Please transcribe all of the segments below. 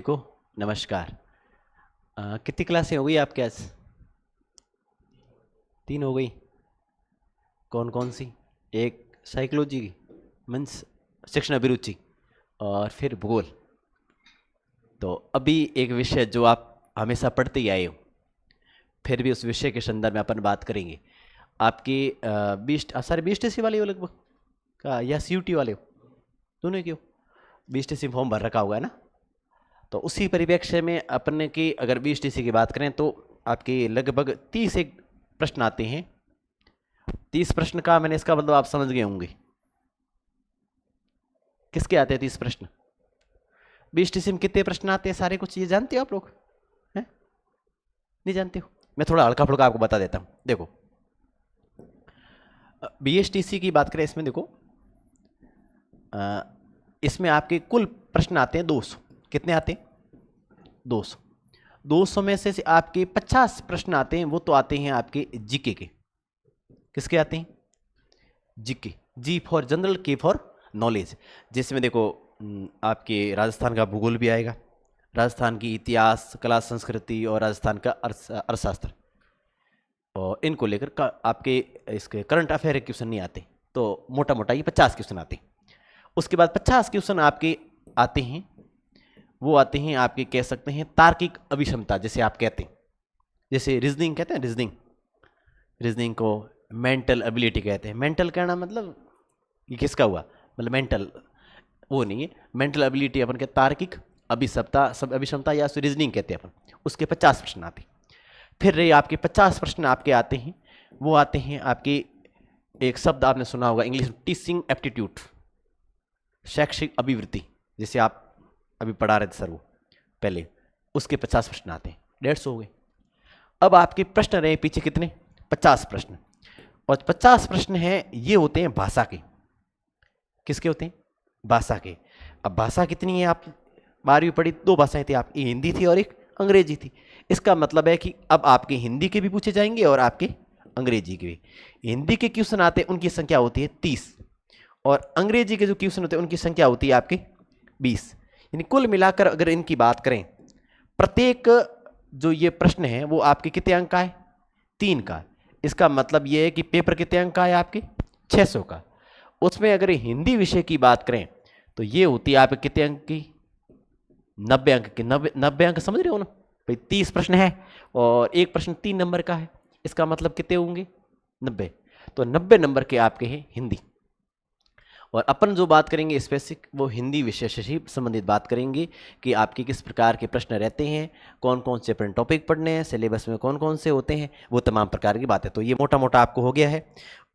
को नमस्कार। कितनी क्लासें हो गई आपके आज? 3 हो गई। कौन कौन सी? एक साइकोलॉजी की, मीन्स शिक्षण अभिरुचि, और फिर भूगोल। तो अभी एक विषय जो आप हमेशा पढ़ते ही आए हो, फिर भी उस विषय के संदर्भ में अपन बात करेंगे। आपकी 20 सारे 20 वाले हो लगभग का, या CUT वाले हो? दोनों क्यों? 20 फॉर्म भर रखा हुआ है ना। तो उसी परिप्रेक्ष्य में अपन की अगर 20 की बात करें तो आपके लगभग 30 एक प्रश्न आते हैं। 30 प्रश्न का मैंने इसका मतलब आप समझ गए होंगे किसके आते हैं 30 प्रश्न। 20 में कितने प्रश्न आते हैं सारे, कुछ ये जानते हो आप लोग? हैं? नहीं जानते हो? मैं थोड़ा हल्का फुल्का आपको बता देता हूं। देखो, BSTC की बात करें, इसमें देखो, इसमें आपके कुल प्रश्न आते हैं 200। कितने आते हैं? 200। 200 में से आपके 50 प्रश्न आते हैं, वो तो आते हैं आपके जीके के। किसके आते हैं? जीके। जी फॉर जनरल, के फॉर नॉलेज। जिसमें देखो आपके राजस्थान का भूगोल भी आएगा, राजस्थान की इतिहास, कला, संस्कृति, और राजस्थान का अर्थशास्त्र, और इनको लेकर आपके इसके करंट अफेयर के क्वेश्चन नहीं आते। तो मोटा मोटा ये 50 क्वेश्चन आते हैं। उसके बाद 50 क्वेश्चन आपके आते हैं, वो आते हैं आपके, कह सकते हैं, तार्किक अभिक्षमता, जैसे आप कहते हैं, जैसे रीजनिंग कहते हैं। रीजनिंग को मेंटल एबिलिटी कहते हैं। मेंटल कहना मतलब ये किसका हुआ, मतलब मेंटल वो नहीं है। मेंटल एबिलिटी अपन के तार्किक अभिक्षमता या रीजनिंग कहते हैं अपन। उसके 50 प्रश्न आते हैं। फिर रहे आपके 50 प्रश्न आपके आते हैं, वो आते हैं आपके, एक शब्द आपने सुना होगा इंग्लिश में, टीचिंग एप्टीट्यूड, शैक्षिक अभिवृत्ति, जैसे आप अभी पढ़ा रहे थे सर वो पहले। उसके 50 प्रश्न आते हैं। 150 हो गए। अब आपके प्रश्न रहे पीछे कितने? 50 प्रश्न। और 50 प्रश्न हैं, ये होते हैं भाषा के। किसके होते हैं? भाषा के। अब भाषा कितनी है? आप 12वीं पढ़ी, 2 भाषाएं थी आपकी, हिंदी थी और एक अंग्रेजी थी। इसका मतलब है कि अब आपके हिंदी के भी पूछे जाएंगे और आपके अंग्रेजी के भी। हिंदी के क्वेश्चन आते हैं, उनकी संख्या होती है 30, और अंग्रेजी के जो क्वेश्चन होते हैं उनकी संख्या होती है आपके 20। यानी कुल मिलाकर अगर इनकी बात करें, प्रत्येक जो ये प्रश्न है वो आपके कितने अंक का है? 3 का। इसका मतलब ये है कि पेपर कितने अंक का है आपके? 600 का। उसमें अगर हिंदी विषय की बात करें तो ये होती है आपके कितने अंक की? 90 अंक की। 90 अंक, समझ रहे हो ना भाई? 30 प्रश्न है और एक प्रश्न 3 नंबर का है। इसका मतलब कितने होंगे? 90। तो 90 नंबर के आपके हैं हिंदी। और अपन जो बात करेंगे स्पेसिफिक, वो हिंदी विषय से ही संबंधित बात करेंगे कि आपके किस प्रकार के प्रश्न रहते हैं, कौन कौन से अपन टॉपिक पढ़ने हैं, सिलेबस में कौन कौन से होते हैं, वो तमाम प्रकार की बातें। तो ये मोटा मोटा आपको हो गया है।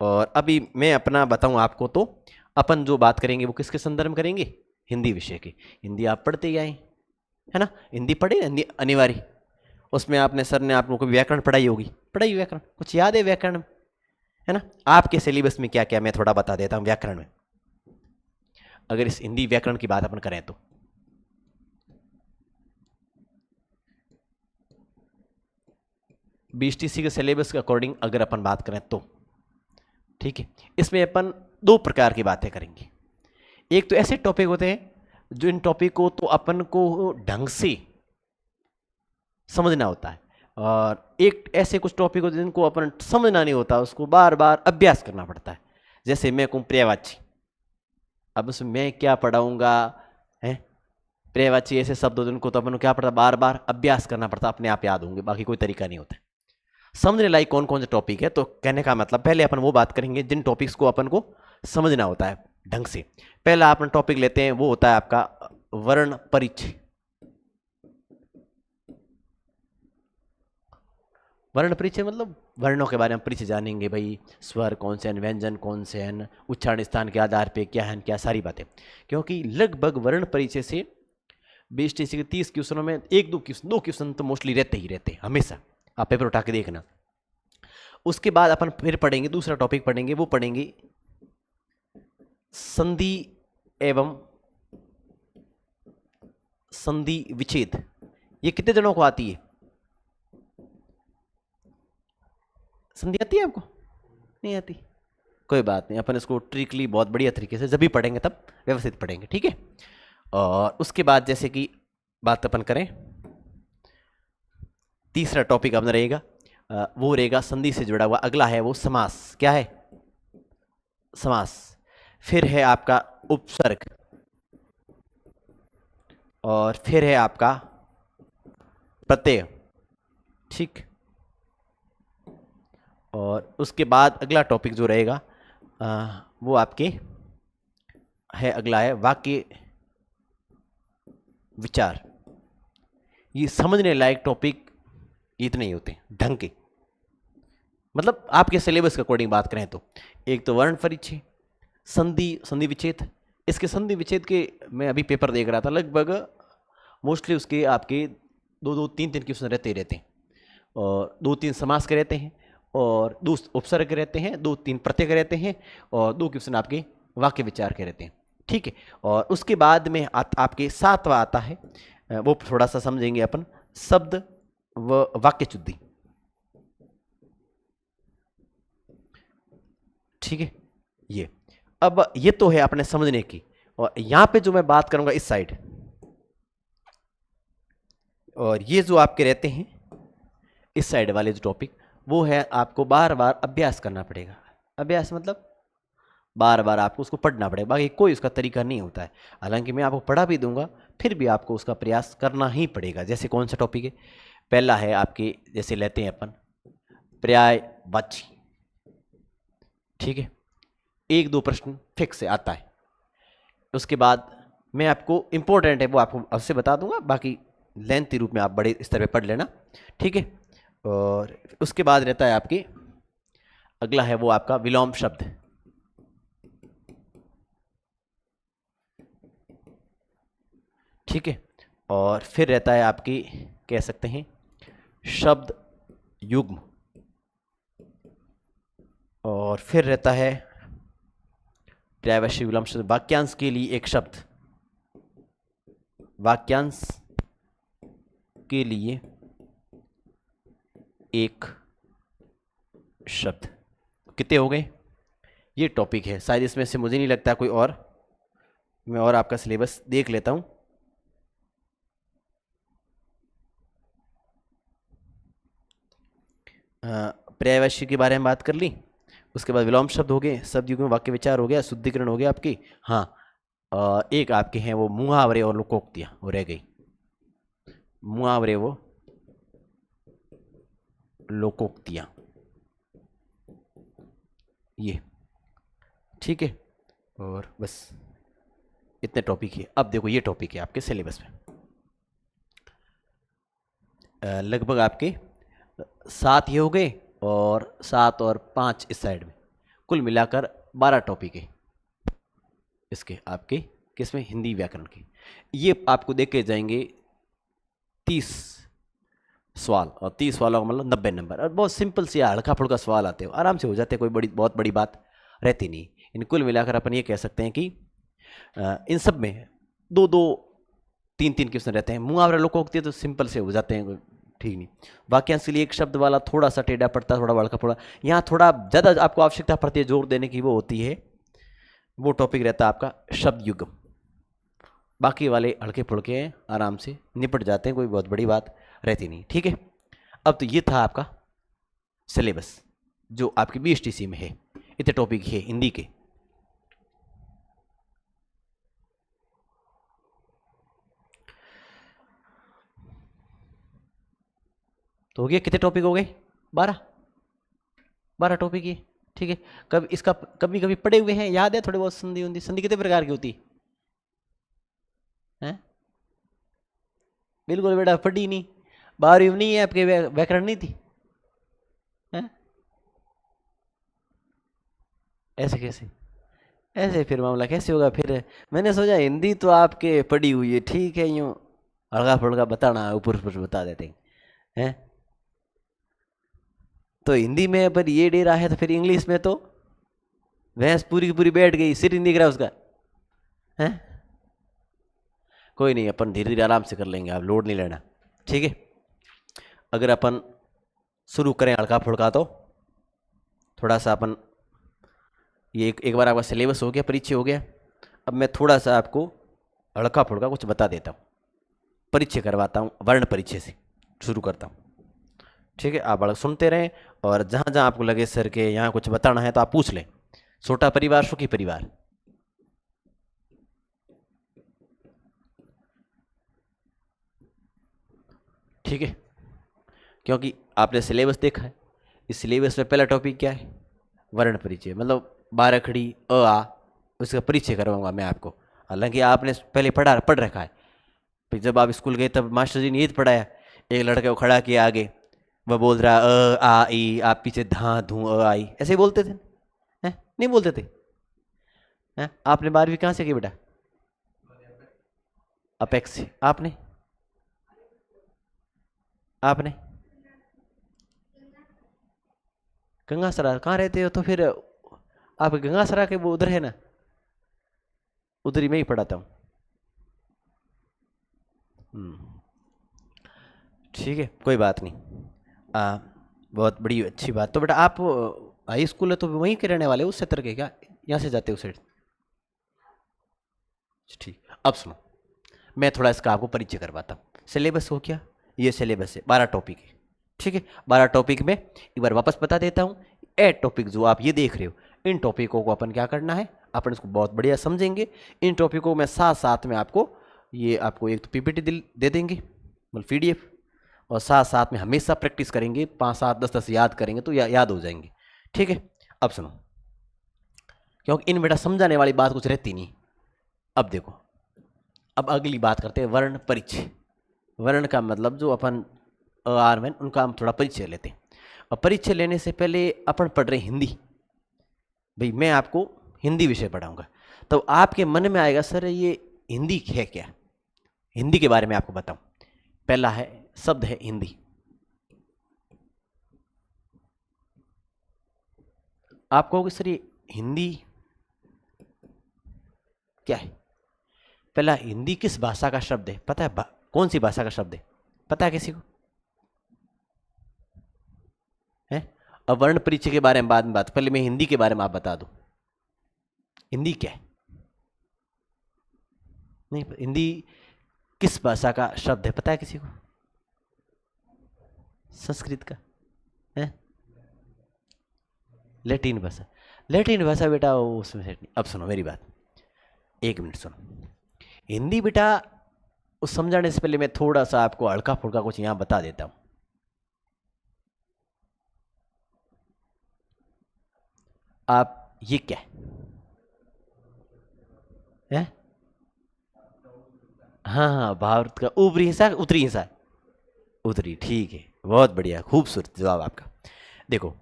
और अभी मैं अपना बताऊं आपको, तो अपन जो बात करेंगे वो किसके संदर्भ में करेंगे? हिंदी विषय की। हिंदी आप पढ़ते ही आए, है ना? हिंदी पढ़े, हिंदी अनिवार्य। उसमें आपने, सर ने आप लोगों को व्याकरण पढ़ाई होगी, पढ़ाई व्याकरण, कुछ याद है व्याकरण में? है ना? आपके सिलेबस में क्या क्या, मैं थोड़ा बता देता हूँ व्याकरण में, अगर इस हिंदी व्याकरण की बात अपन करें तो। BSTC के सिलेबस के अकॉर्डिंग अगर अपन बात करें तो, ठीक है, इसमें अपन 2 प्रकार की बातें करेंगे। एक तो ऐसे टॉपिक होते हैं जो इन टॉपिक को तो अपन को ढंग से समझना होता है, और एक ऐसे कुछ टॉपिक होते हैं जिनको अपन समझना नहीं होता, उसको बार बार अभ्यास करना पड़ता है। जैसे मैं कहूँ पर्यायवाची, अब उसमें मैं क्या पढ़ाऊंगा, है? पर्यायवाची ऐसे शब्द होते हैं, उनको तो अपन को क्या पड़ता, बार बार अभ्यास करना पड़ता, अपने आप याद होंगे, बाकी कोई तरीका नहीं होता। समझने लायक कौन कौन से टॉपिक है, तो कहने का मतलब पहले अपन वो बात करेंगे जिन टॉपिक्स को अपन को समझना होता है ढंग से। पहला अपन टॉपिक लेते हैं, वो होता है आपका वर्ण परिचय। वर्ण परिचय मतलब वर्णों के बारे में परिचय जानेंगे भाई, स्वर कौन से हैं, व्यंजन कौन से हैं, उच्चारण स्थान के आधार पे क्या है, क्या सारी बातें। क्योंकि लगभग वर्ण परिचय से BSTC के 30 क्वेश्चनों में 1-2 क्वेश्चन तो मोस्टली रहते ही रहते हैं हमेशा। आप पेपर उठा के देखना। उसके बाद अपन फिर पढ़ेंगे, दूसरा टॉपिक पढ़ेंगे, वो पढ़ेंगे संधि एवं संधि विच्छेद। ये कितने जनों को आती है? संधि आती है आपको? नहीं आती? कोई बात नहीं, अपन इसको ट्रिकली बहुत बढ़िया तरीके से जब भी पढ़ेंगे तब व्यवस्थित पढ़ेंगे, ठीक है। और उसके बाद जैसे कि बात अपन करें, तीसरा टॉपिक अपना रहेगा वो रहेगा संधि से जुड़ा हुआ। अगला है वो समास। क्या है? समास। फिर है आपका उपसर्ग, और फिर है आपका प्रत्यय। ठीक। और उसके बाद अगला टॉपिक जो रहेगा वो आपके है, अगला है वाक्य विचार। ये समझने लायक टॉपिक इतने ही होते हैं ढंग के, मतलब आपके सिलेबस के अकॉर्डिंग बात करें तो। एक तो वर्ण परिचय, संधि, संधि विच्छेद। इसके संधि विच्छेद के मैं अभी पेपर देख रहा था, लगभग मोस्टली उसके आपके दो दो तीन तीन क्वेश्चन रहते ही रहते हैं, और दो तीन समास के रहते हैं, और दो उपसर्ग के रहते हैं, दो तीन प्रत्यय के रहते हैं, और दो क्वेश्चन आपके वाक्य विचार के रहते हैं। ठीक है। और उसके बाद में आपके सातवां आता है, वो थोड़ा सा समझेंगे अपन, शब्द व वाक्य शुद्धि। ठीक है। ये अब ये तो है अपने समझने की, और यहां पे जो मैं बात करूंगा इस साइड, और ये जो आपके रहते हैं इस साइड वाले जो टॉपिक, वो है आपको बार बार अभ्यास करना पड़ेगा। अभ्यास मतलब बार बार आपको उसको पढ़ना पड़ेगा, बाकी कोई उसका तरीका नहीं होता है। हालांकि मैं आपको पढ़ा भी दूंगा, फिर भी आपको उसका प्रयास करना ही पड़ेगा। जैसे कौन सा टॉपिक है? पहला है आपके, जैसे लेते हैं अपन पर्यायवाची। ठीक है। एक दो प्रश्न फिक्स से आता है। उसके बाद मैं आपको इंपॉर्टेंट है वो आपको अवश्य बता दूंगा, बाकी लेंथी रूप में आप बड़े स्तर पे पढ़ लेना। ठीक है। और उसके बाद रहता है आपके, अगला है वो आपका विलोम शब्द। ठीक है। और फिर रहता है आपकी, कह सकते हैं, शब्द युग्म। और फिर रहता है पर्यायवाची विलोम शब्द, वाक्यांश के लिए एक शब्द, वाक्यांश के लिए एक शब्द। कितने हो गए? ये टॉपिक है। शायद इसमें से मुझे नहीं लगता कोई और, मैं और आपका सिलेबस देख लेता हूं। पर्यायवाची के बारे में बात कर ली, उसके बाद विलोम शब्द हो गए, शब्द युग्म, वाक्य विचार हो गया, शुद्धिकरण हो गया आपकी। हाँ, एक आपके हैं वो मुहावरे और लोकोक्तियां, वो रह गई। मुहावरे वो लोकोक्तियां, ये। ठीक है। और बस इतने टॉपिक है। अब देखो ये टॉपिक है आपके सिलेबस में, लगभग आपके 7 ये हो गए, और 7 और 5 इस साइड में, कुल मिलाकर 12 टॉपिक है इसके आपके, किसमें? हिंदी व्याकरण के। ये आपको देख के जाएंगे 30 सवाल, और 30 सवालों का मतलब 90 नंबर, और बहुत सिंपल से हल्का फुल्का सवाल आते हो, आराम से हो जाते हैं, कोई बहुत बड़ी बात रहती नहीं। इन कुल मिलाकर अपन ये कह सकते हैं कि इन सब में 2-2, 3-3 क्वेश्चन रहते हैं। मुहावरा लोकोक्ति तो सिंपल से हो जाते हैं, ठीक नहीं। वाक्यांश के लिए एक शब्द वाला थोड़ा सा टेढ़ा पड़ता है, थोड़ा बड़का पड़ा, यहाँ थोड़ा ज़्यादा आपको आवश्यकता पड़ती है जोर देने की, वो होती है, वो टॉपिक रहता है आपका शब्द युग्म। बाकी वाले हल्के फुल्के हैं, आराम से निपट जाते हैं, कोई बहुत बड़ी बात रहती नहीं। ठीक है। अब तो ये था आपका सिलेबस जो आपकी BSTC में है। इतने टॉपिक है हिंदी के। तो हो गया, कितने टॉपिक हो गए? 12 टॉपिक ये। ठीक है। कभी इसका कभी कभी पढ़े हुए हैं, याद है थोड़े बहुत? संधि उन्धि, संधि कितने प्रकार की होती है? बिल्कुल बेटा, पढ़ी नहीं, 12वीं में नहीं है आपके, व्याकरण नहीं थी है? ऐसे कैसे? ऐसे फिर मामला कैसे होगा फिर? मैंने सोचा हिंदी तो आपके पढ़ी हुई है, ठीक है, यूं हल्का फुल्का बताना, ऊपर ऊपर बता देते हैं। तो हिंदी में पर ये डेरा है, तो फिर इंग्लिश में तो भैंस पूरी की पूरी बैठ गई, सिर नहीं दिख रहा उसका है। कोई नहीं, अपन धीरे धीरे आराम से कर लेंगे, आप लोड नहीं लेना। ठीक है। अगर अपन शुरू करें हल्का फुल्का, तो थोड़ा सा अपन ये एक बार आपका सिलेबस हो गया, परिचय हो गया। अब मैं थोड़ा सा आपको हल्का फुल्का कुछ बता देता हूँ। परिचय करवाता हूँ, वर्ण परिचय से शुरू करता हूँ। ठीक है, आप बालक सुनते रहें और जहाँ जहाँ आपको लगे सर के यहाँ कुछ बताना है तो आप पूछ लें। छोटा परिवार सुखी परिवार। ठीक है, क्योंकि आपने सिलेबस देखा है, इस सिलेबस में पहला टॉपिक क्या है? वर्ण परिचय, मतलब बारहखड़ी अ आ, उसका परिचय करवाऊंगा मैं आपको। हालांकि आपने पहले पढ़ रखा है, फिर जब आप स्कूल गए तब मास्टर जी ने ये पढ़ाया, एक लड़के को खड़ा किया आगे, वह बोल रहा अ आ ई, आप पीछे धा धू अ आई, ऐसे ही बोलते थे हैं? नहीं बोलते थे हैं? आपने 12वीं कहाँ से की बेटा? अपेक्स से। आपने आपने गंगासरा कहाँ रहते हो तो फिर? आप गंगासरा के वो उधर है ना, उधर ही मैं ही पढ़ाता हूँ। ठीक है, कोई बात नहीं। बहुत बड़ी अच्छी बात। तो बेटा आप हाई स्कूल है तो वहीं के रहने वाले हो, उस क्षेत्र के क्या? यहाँ से जाते हो साइड? ठीक, अब सुनो, मैं थोड़ा इसका आपको परिचय करवाता हूँ। सिलेबस हो क्या? ये सिलेबस है, 12 टॉपिक है। ठीक है, 12 टॉपिक में एक बार वापस बता देता हूँ। 8 टॉपिक जो आप ये देख रहे हो, इन टॉपिकों को अपन क्या करना है, अपन इसको बहुत बढ़िया समझेंगे। इन टॉपिकों में साथ साथ में आपको ये आपको एक तो पीपीटी दे देंगे, मतलब पीडीएफ, और साथ साथ में हमेशा प्रैक्टिस करेंगे, 5 7 10 10 याद करेंगे तो याद हो जाएंगे। ठीक है, अब सुनो, क्योंकि इन बेटा समझाने वाली बात कुछ रहती नहीं। अब देखो, अब अगली बात करते हैं वर्ण परिचय। वर्ण का मतलब जो अपन आर में, उनका हम थोड़ा परिचय लेते हैं। और परिचय लेने से पहले अपन पढ़ रहे हिंदी। भाई मैं आपको हिंदी विषय पढ़ाऊंगा, तो आपके मन में आएगा सर ये हिंदी है क्या? हिंदी के बारे में आपको बताऊं। पहला है शब्द है हिंदी। आप कहोगे सर ये हिंदी क्या है? पहला, हिंदी किस भाषा का शब्द है पता है? कौन सी भाषा का शब्द है पता है किसी को? है? अब वर्ण परिचय के बारे में बाद में बात, पहले मैं हिंदी के बारे में आप बता दूं। हिंदी क्या है? नहीं, हिंदी किस भाषा का शब्द है पता है किसी को? संस्कृत का है? लैटिन भाषा। लैटिन भाषा बेटा उसमें से नहीं। अब सुनो मेरी बात, एक मिनट सुनो। हिंदी बेटा उस समझाने से पहले मैं थोड़ा सा आपको हल्का फुल्का कुछ यहां बता देता हूं। आप ये क्या है? हाँ हाँ, भारत का ऊपरी हिस्सा, उत्तरी हिस्सा? उत्तरी, ठीक है, बहुत बढ़िया, खूबसूरत जवाब आपका। देखो,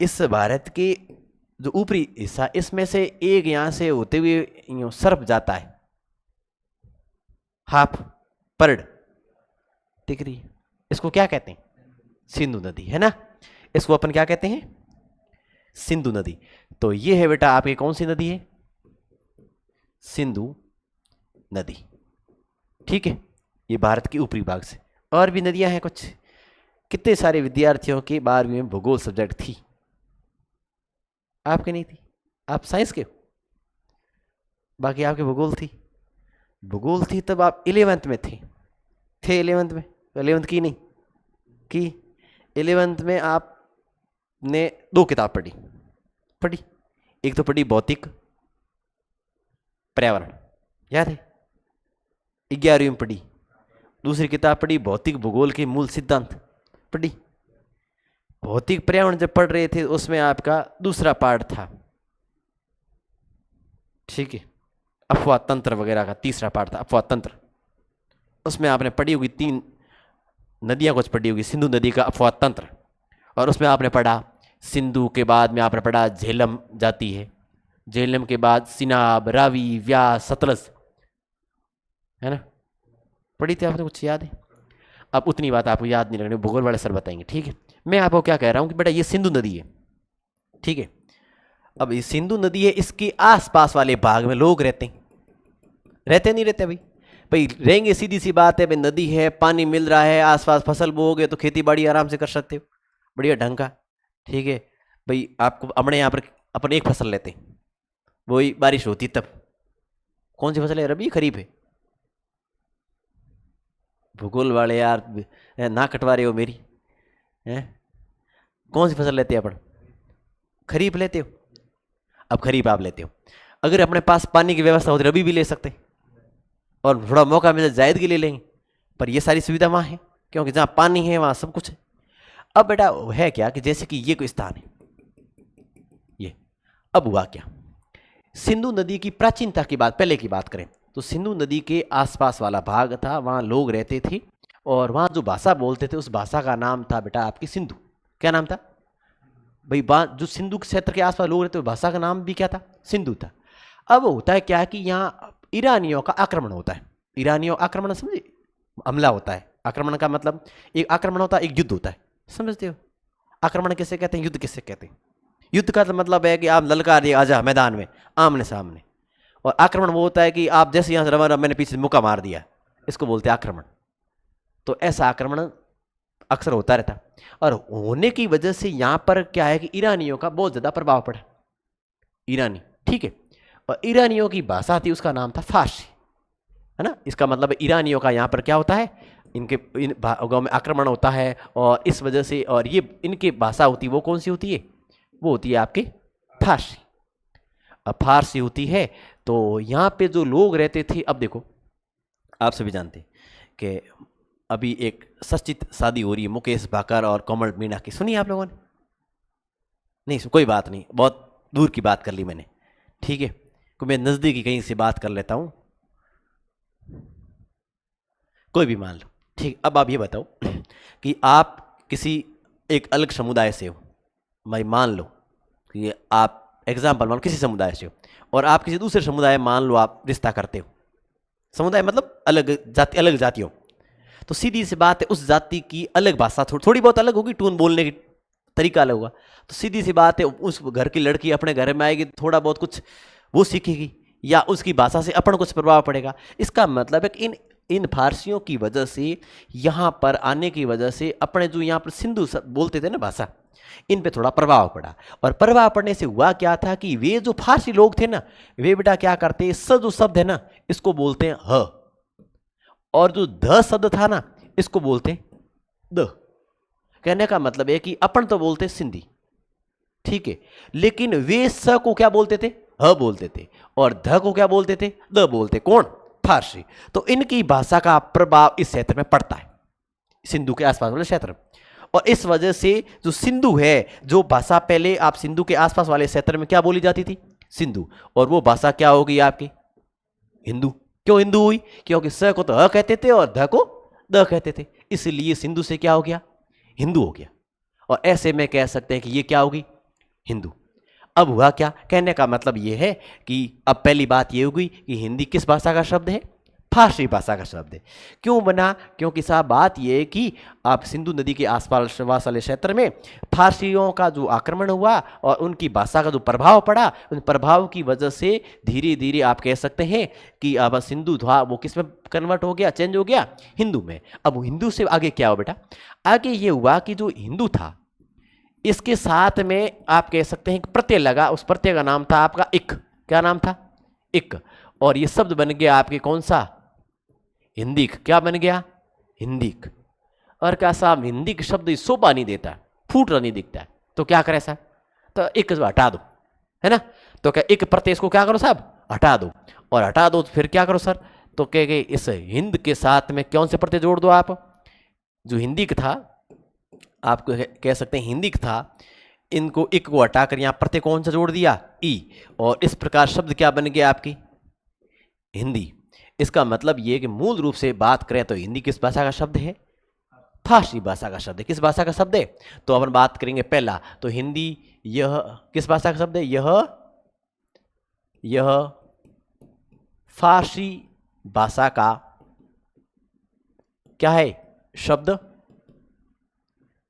इस भारत के जो ऊपरी हिस्सा, इसमें से एक यहां से होते हुए यूं सर्फ जाता है, हाफ पर्ड दिख रही है, इसको क्या कहते हैं? सिंधु नदी, है ना? इसको अपन क्या कहते हैं? सिंधु नदी। तो ये है बेटा आपकी कौन सी नदी है? सिंधु नदी। ठीक है, ये भारत के ऊपरी भाग से। और भी नदियां हैं कुछ। कितने सारे विद्यार्थियों की 12वीं में भूगोल सब्जेक्ट थी, आपके नहीं थी? आप साइंस के हो, बाकी आपके भूगोल थी। भूगोल थी तब आप 11th में थे 11th में? 11th की नहीं की? 11th में आपने 2 किताब पढ़ी पढ़ी एक तो पढ़ी भौतिक पर्यावरण, याद है? 11वीं में पढ़ी। दूसरी किताब पढ़ी भौतिक भूगोल के मूल सिद्धांत, पढ़ी। भौतिक पर्यावरण जब पढ़ रहे थे उसमें आपका दूसरा पार्ट था, ठीक है, अफवाह तंत्र वगैरह का तीसरा पार्ट था, अफवाह तंत्र। उसमें आपने पढ़ी होगी 3 नदियां कुछ पढ़ी होगी, सिंधु नदी का अफवाह तंत्र, और उसमें आपने पढ़ा सिंधु के बाद में आपने पढ़ा झेलम जाती है, झेलम के बाद सिनाब, रावी, व्यास, सतलज, है ना? पढ़ी थी आपने? कुछ याद है? अब उतनी बात आपको याद नहीं रखनी, भूगोल वाले सर बताएंगे। ठीक है, मैं आपको क्या कह रहा हूं कि बेटा ये सिंधु नदी है, ठीक है। अब ये सिंधु नदी है, इसके आसपास वाले भाग में लोग रहते हैं, रहते नहीं रहते भाई? भाई रहेंगे, सीधी सी बात है, भाई नदी है, पानी मिल रहा है, आसपास फसल बोओगे तो खेती बाड़ी आराम से कर सकते हो, बढ़िया ढंग का। ठीक है भाई, आपको अपने यहाँ पर अपन एक फसल लेते हैं, वही बारिश होती तब। कौन सी फसल है? रबी खरीफ है? भूगोल वाले यार ना कटवा रहे हो मेरी हैं। कौन सी फसल लेते हैं अपन? खरीफ लेते हो। अब खरीफ आप लेते हो, अगर अपने पास पानी की व्यवस्था होती रबी भी ले सकते, और थोड़ा मौका मिले जायद की ले लेंगे, पर ये सारी सुविधा वहाँ है क्योंकि जहाँ पानी है वहाँ सब कुछ है। अब बेटा है क्या कि जैसे कि ये कोई स्थान है, ये अब हुआ क्या, सिंधु नदी की प्राचीनता की बात, पहले की बात करें तो सिंधु नदी के आसपास वाला भाग था, वहाँ लोग रहते थे और वहाँ जो भाषा बोलते थे उस भाषा का नाम था बेटा आपकी सिंधु। क्या नाम था भाई? जो सिंधु क्षेत्र के आसपास लोग रहते थे भाषा का नाम भी क्या था? सिंधु था। अब होता है क्या कि यहाँ ईरानियों का आक्रमण होता है। ईरानियों आक्रमण समझे, हमला होता है। आक्रमण का मतलब एक आक्रमण होता है, एक युद्ध होता है, समझते हो? आक्रमण किसे कहते हैं, युद्ध किसे कहते हैं? युद्ध का मतलब है कि आप ललकार दिए आजा मैदान में आमने सामने, और आक्रमण वो होता है कि आप जैसे यहाँ से रवा मैंने पीछे मुक्का मार दिया, इसको बोलते हैं आक्रमण। तो ऐसा आक्रमण अक्सर होता रहता, और होने की वजह से यहाँ पर क्या है कि ईरानियों का बहुत ज़्यादा प्रभाव पड़ा। ईरानी, ठीक है, और ईरानियों की भाषा थी, उसका नाम था फारसी, है ना। इसका मतलब ईरानियों का यहाँ पर क्या होता है, इनके इन गाँव में आक्रमण होता है, और इस वजह से, और ये इनकी भाषा होती है वो कौन सी होती है? वो होती है आपकी फारसी। अब फारसी होती है तो यहाँ पे जो लोग रहते थे, अब देखो आप सभी जानते हैं कि अभी एक सचित शादी हो रही है मुकेश भाकर और कमल मीणा की, सुनी आप लोगों ने? नहीं, कोई बात नहीं, बहुत दूर की बात कर ली मैंने, ठीक है, तो मैं नज़दीकी कहीं से बात कर लेता हूँ, कोई भी मान लो, ठीक। अब आप ये बताओ कि आप किसी एक अलग समुदाय से हो, मैं मान लो कि आप एग्जाम्पल मान लो किसी समुदाय से हो, और आप किसी दूसरे समुदाय मान लो आप रिश्ता करते हो, समुदाय मतलब अलग जाति, अलग जातियों, तो सीधी सी बात है उस जाति की अलग भाषा थोड़ी बहुत अलग होगी, टून बोलने की तरीका अलग होगा, तो सीधी सी बात है उस घर की लड़की अपने घर में आएगी, थोड़ा बहुत कुछ वो सीखेगी या उसकी भाषा से अपन कुछ प्रभाव पड़ेगा। इसका मतलब है कि इन फारसियों की वजह से, यहाँ पर आने की वजह से अपने जो यहाँ पर सिंधु बोलते थे ना भाषा, इन पे थोड़ा प्रभाव पड़ा, और प्रभाव पड़ने से हुआ क्या था कि वे जो फारसी लोग थे ना, वे बेटा क्या करते हैं, स जो शब्द है ना इसको बोलते हैं ह, और जो ध शब्द था ना इसको बोलते हैं द। कहने का मतलब है कि अपन तो बोलते सिंधी, ठीक है, लेकिन वे स को क्या बोलते थे, ह बोलते थे, और ध को क्या बोलते थे, द बोलते। कौन? फारसी। तो इनकी भाषा का प्रभाव इस क्षेत्र में पड़ता है, सिंधु के आसपास वाले क्षेत्र, और इस वजह से जो सिंधु है, जो भाषा पहले आप सिंधु के आसपास वाले क्षेत्र में क्या बोली जाती थी, सिंधु, और वो भाषा क्या होगी आपकी, हिंदू। क्यों हिंदू हुई? क्योंकि स को तो ह कहते थे और ध को द कहते थे, इसलिए सिंधु से क्या हो गया, हिंदू हो गया, और ऐसे में कह सकते हैं कि ये क्या होगी, हिंदू। अब हुआ क्या, कहने का मतलब ये है कि अब पहली बात ये होगी कि हिंदी किस भाषा का शब्द है, फारसी भाषा का शब्द है। क्यों बना? क्योंकि साहब बात यह है कि आप सिंधु नदी के आसपास वाले क्षेत्र में फारसियों का जो आक्रमण हुआ और उनकी भाषा का जो प्रभाव पड़ा, उन प्रभाव की वजह से धीरे धीरे आप कह सकते हैं कि अब सिंधु था वो किस में कन्वर्ट हो गया, चेंज हो गया, हिंदू में। अब हिंदू से आगे क्या हो बेटा, आगे ये हुआ कि जो हिंदू था इसके साथ में आप कह सकते हैं प्रत्यय लगा, उस प्रत्यय का नाम था आपका इक। क्या नाम था? इक। और ये शब्द बन गया आपके कौन सा, हिंदीक। क्या बन गया? हिंदीक। और क्या साहब हिंदी शब्द शोभा नहीं देता, फूट नहीं दिखता है, तो क्या करें साहब, तो एक हटा दो, है ना। तो क्या एक प्रत्यय इसको क्या करो साहब, हटा दो, और हटा दो तो फिर क्या करो सर, तो कह गए इस हिंद के साथ में कौन से प्रत्यय जोड़ दो आप, जो हिंदी का था आप कह सकते हैं हिंदी था, इनको एक को हटाकर यहाँ प्रत्यय कौन सा जोड़ दिया, ई, और इस प्रकार शब्द क्या बन गया आपकी, हिंदी। इसका मतलब ये कि मूल रूप से बात करें तो हिंदी किस भाषा का शब्द है, फारसी भाषा का शब्द है। किस भाषा का शब्द है? तो अपन बात करेंगे पहला, तो हिंदी यह किस भाषा का शब्द है, यह फारसी भाषा का क्या है, शब्द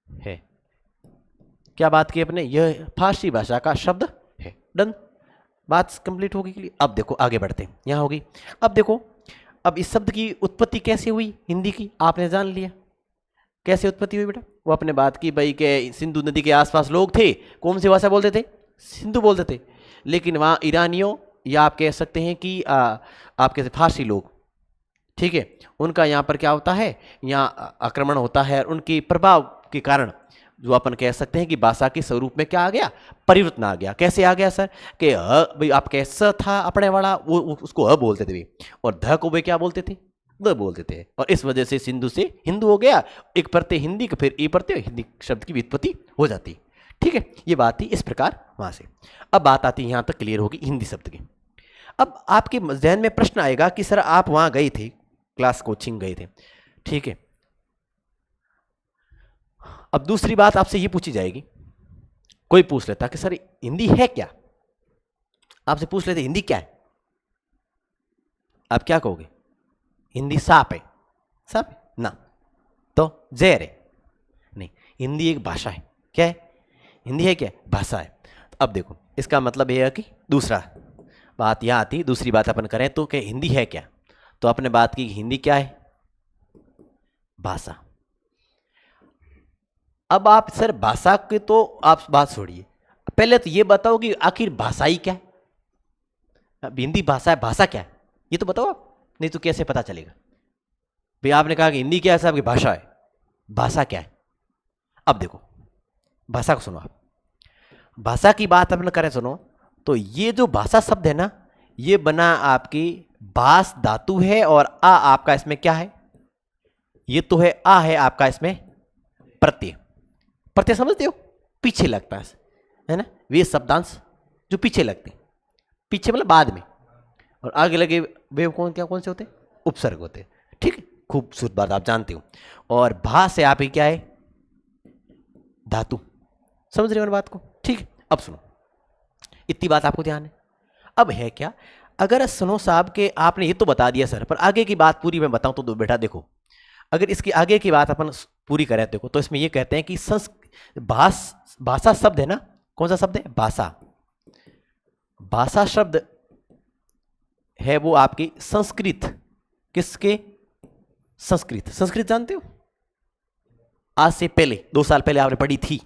है। क्या बात की अपने, यह फारसी भाषा का शब्द है। डन, बात कंप्लीट होगी के लिए। अब देखो आगे बढ़ते हैं, यहां होगी। अब देखो, अब इस शब्द की उत्पत्ति कैसे हुई हिंदी की, आपने जान लिया कैसे उत्पत्ति हुई बेटा। वो अपने बात की भाई के सिंधु नदी के आसपास लोग थे, कौन सी भाषा बोलते थे, सिंधु बोलते थे, लेकिन वहाँ ईरानियों या आप कह सकते हैं कि आपके फारसी लोग, ठीक है, उनका यहाँ पर क्या होता है, यहाँ आक्रमण होता है, और उनके प्रभाव के कारण जो अपन कह सकते हैं कि भाषा के स्वरूप में क्या आ गया, परिवर्तन आ गया। कैसे आ गया सर, कि भाई आप कैसा था अपने वाला, वो उसको बोलते थे वे, और ध को वे क्या बोलते थे, द बोलते थे, और इस वजह से सिंधु से हिंदू हो गया, एक प्रत्यय हिंदी का फिर ए प्रत्यय हिंदी शब्द की व्युत्पत्ति हो जाती। ठीक है, ये बात थी इस प्रकार वहां से। अब बात आती है यहाँ तक क्लियर होगी हिंदी शब्द की। अब आपके जहन में प्रश्न आएगा कि सर आप वहां गए थे, क्लास कोचिंग गए थे, ठीक है, अब दूसरी बात आपसे ये पूछी जाएगी, कोई पूछ लेता कि सर हिंदी है क्या, आपसे पूछ लेते हिंदी क्या है, आप क्या कहोगे, हिंदी सांप है, सांप है? ना, तो जहर है, नहीं, हिंदी एक भाषा है। क्या है, हिंदी है क्या, भाषा है। तो अब देखो इसका मतलब यह है कि दूसरा बात यह आती, दूसरी बात अपन करें तो क्या हिंदी है क्या, तो आपने बात की हिंदी क्या है, भाषा। अब आप सर भाषा के तो आप बात छोड़िए, पहले तो ये बताओ कि आखिर भाषा ही क्या है, अब हिंदी भाषा है, भाषा क्या है ये तो बताओ आप, नहीं तो कैसे पता चलेगा भाई, आपने कहा कि हिंदी क्या है साहब, की भाषा है, भाषा क्या है। अब देखो भाषा को सुनो आप, भाषा की बात अपन करें सुनो, तो ये जो भाषा शब्द है ना, ये बना आपकी भास धातु है, और आ आपका इसमें क्या है, ये तो है आ है आपका इसमें प्रत्यय, प्रत्यय समझते हो, पीछे लगता है ना, वे शब्दांश जो पीछे लगते हैं, पीछे मतलब बाद में, और आगे लगे वे कौन से होते हैं, उपसर्ग होते हैं। ठीक है, खूबसूरत बात आप जानते हो। और भा से आप ही क्या है, धातु, समझ रहे हो ना बात को। ठीक है, अब सुनो, इतनी बात आपको ध्यान है। अब है क्या, अगर सुनो साहब के आपने ये तो बता दिया सर, पर आगे की बात पूरी मैं बताऊं तो बेटा देखो, अगर इसकी आगे की बात अपन पूरी करें देखो, तो इसमें ये कहते हैं कि भाषा शब्द है ना, कौन सा शब्द है, भाषा, भाषा शब्द है वो आपकी संस्कृत, किसके, संस्कृत, संस्कृत जानते हो, आज से पहले 2 साल पहले आपने पढ़ी थी